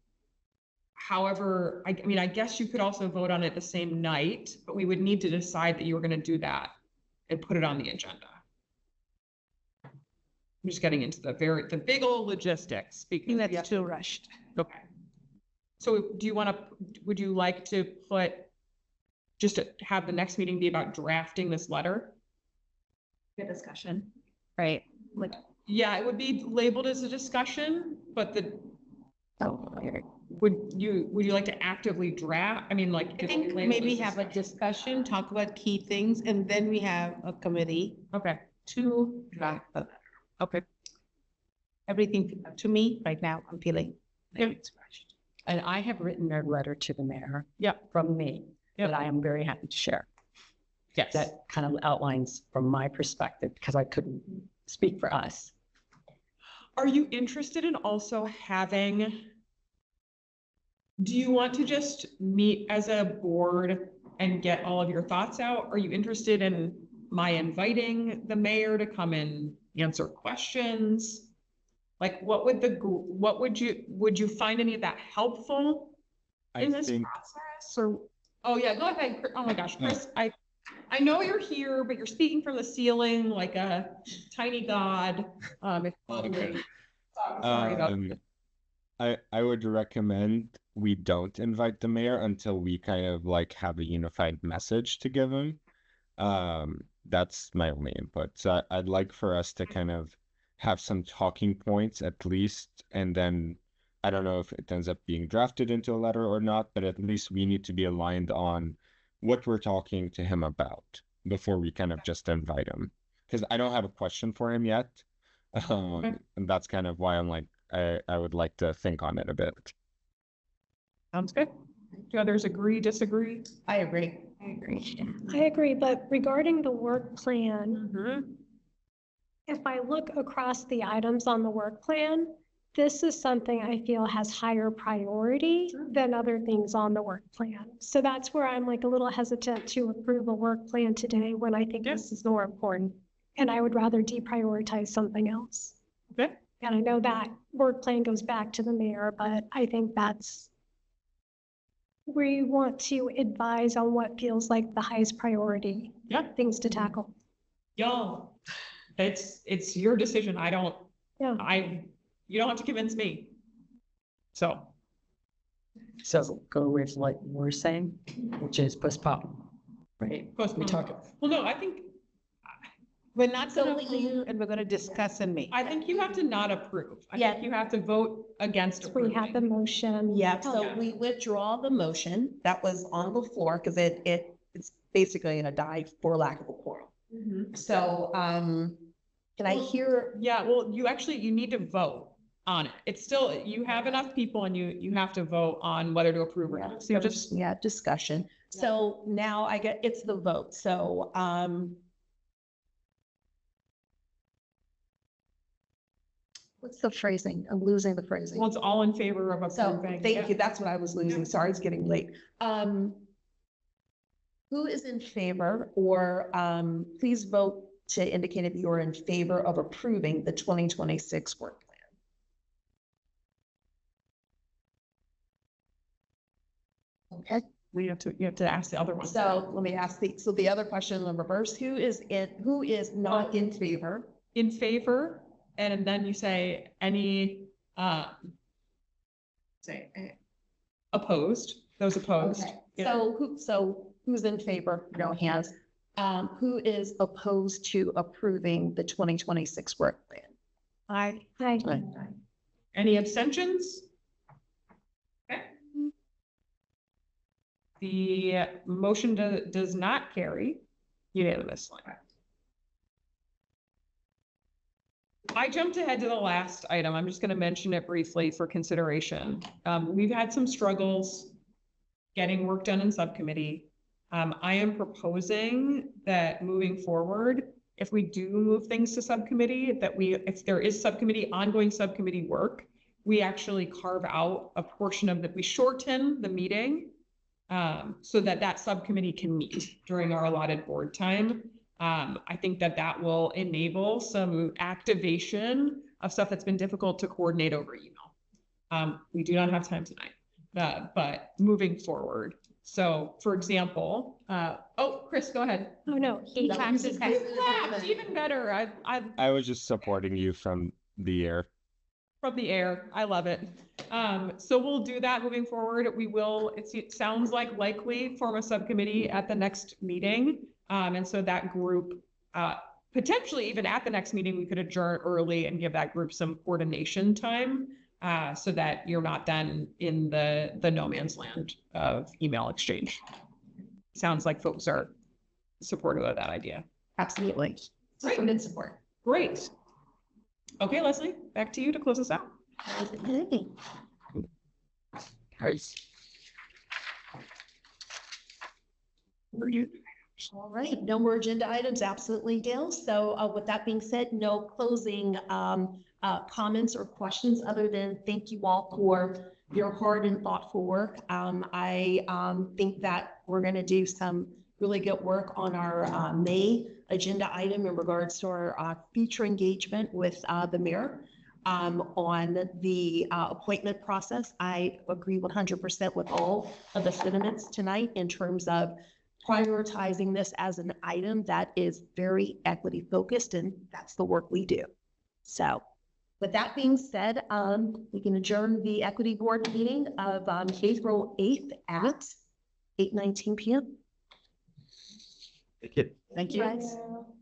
However, I mean, I guess you could also vote on it the same night, but we would need to decide that you were going to do that and put it on the agenda. I'm just getting into the big old logistics. I think that's too rushed. Okay. So do you want to, would you like to put, just to have the next meeting be about drafting this letter? Good discussion, right? Like, Yeah, it would be labeled as a discussion, but would you like to actively draft? I mean, like. I think maybe have a discussion, talk about key things, and then we have a committee Okay, to draft the letter. okay. Everything to me right now, I'm feeling. And I have written a letter to the mayor. Yeah. From me, Yep. that I am very happy to share. Yes. That kind of outlines from my perspective, because I couldn't speak for us. Are you interested in also having, do you want to just meet as a board and get all of your thoughts out? Are you interested in my inviting the mayor to come and answer questions? Like, what would you find any of that helpful in this process? Or, oh yeah, go ahead. Oh my gosh, Chris, I know you're here, but you're speaking from the ceiling like a tiny god. Sorry about I would recommend we don't invite the mayor until we kind of like have a unified message to give him. That's my only input. So I'd like for us to kind of have some talking points at least, and then I don't know if it ends up being drafted into a letter or not, but at least we need to be aligned on what we're talking to him about before we kind of just invite him. Because I don't have a question for him yet. And that's kind of why I'm like, I would like to think on it a bit. Sounds good. Do others agree, disagree? I agree. I agree, but regarding the work plan, if I look across the items on the work plan, this is something I feel has higher priority than other things on the work plan. So that's where I'm like a little hesitant to approve a work plan today when I think this is more important. And I would rather deprioritize something else. Okay. And I know that work plan goes back to the mayor, but I think that's we want to advise on what feels like the highest priority things to tackle. Y'all, it's your decision. You don't have to convince me. So go with what we're saying, which is postpone. Right. We talk. Well, no, I think we're not going to approve, and we're going to discuss and make. I think you have to not approve. I think you have to vote against approving. We have the motion. Yeah, so we withdraw the motion that was on the floor because it's basically gonna die for lack of a quorum. So, can I hear? Yeah, well, you need to vote on it. It's still, you have enough people and you have to vote on whether to approve or not. So just, discussion. So now it's the vote. So, what's the phrasing? I'm losing the phrasing. well, it's all in favor of approving. thank you. That's what I was losing. Sorry, it's getting late. Who is in favor or, please vote to indicate if you're in favor of approving the 2026 work plan. Okay. You have to ask the other one. So let me ask the other question in reverse. Who is not in favor? In favor, and then you say any, opposed, those opposed. Okay. So who's in favor? No hands. Who is opposed to approving the 2026 work plan? Aye. Any abstentions? Okay. The motion does not carry unanimously. I jumped ahead to the last item. I'm just going to mention it briefly for consideration. We've had some struggles getting work done in subcommittee. I am proposing that moving forward, if we do move things to subcommittee, if there is ongoing subcommittee work, we actually carve out a portion of that. We shorten the meeting so that subcommittee can meet during our allotted board time. I think that will enable some activation of stuff that's been difficult to coordinate over email. We do not have time tonight, but moving forward. So for example, Chris, go ahead. Oh, no. He claps his head. Even better. I was just supporting you from the air. from the air. I love it. So we'll do that moving forward. We will, it sounds like likely form a subcommittee at the next meeting. And so that group, potentially even at the next meeting, we could adjourn early and give that group some coordination time, so that you're not then in the no man's land of email exchange. Sounds like folks are supportive of that idea. Absolutely. Good support. Great. Okay, Leslie, back to you to close us out. All right, no more agenda items, absolutely, Gail. So with that being said, no closing comments or questions other than thank you all for your hard and thoughtful work. I think that we're going to do some really good work on our May agenda item in regards to our future engagement with the mayor on the appointment process. I agree 100% with all of the sentiments tonight in terms of prioritizing this as an item that is very equity focused, and that's the work we do. So with that being said, we can adjourn the equity board meeting of April 8th at 8:19 p.m. Thank you. Thank you.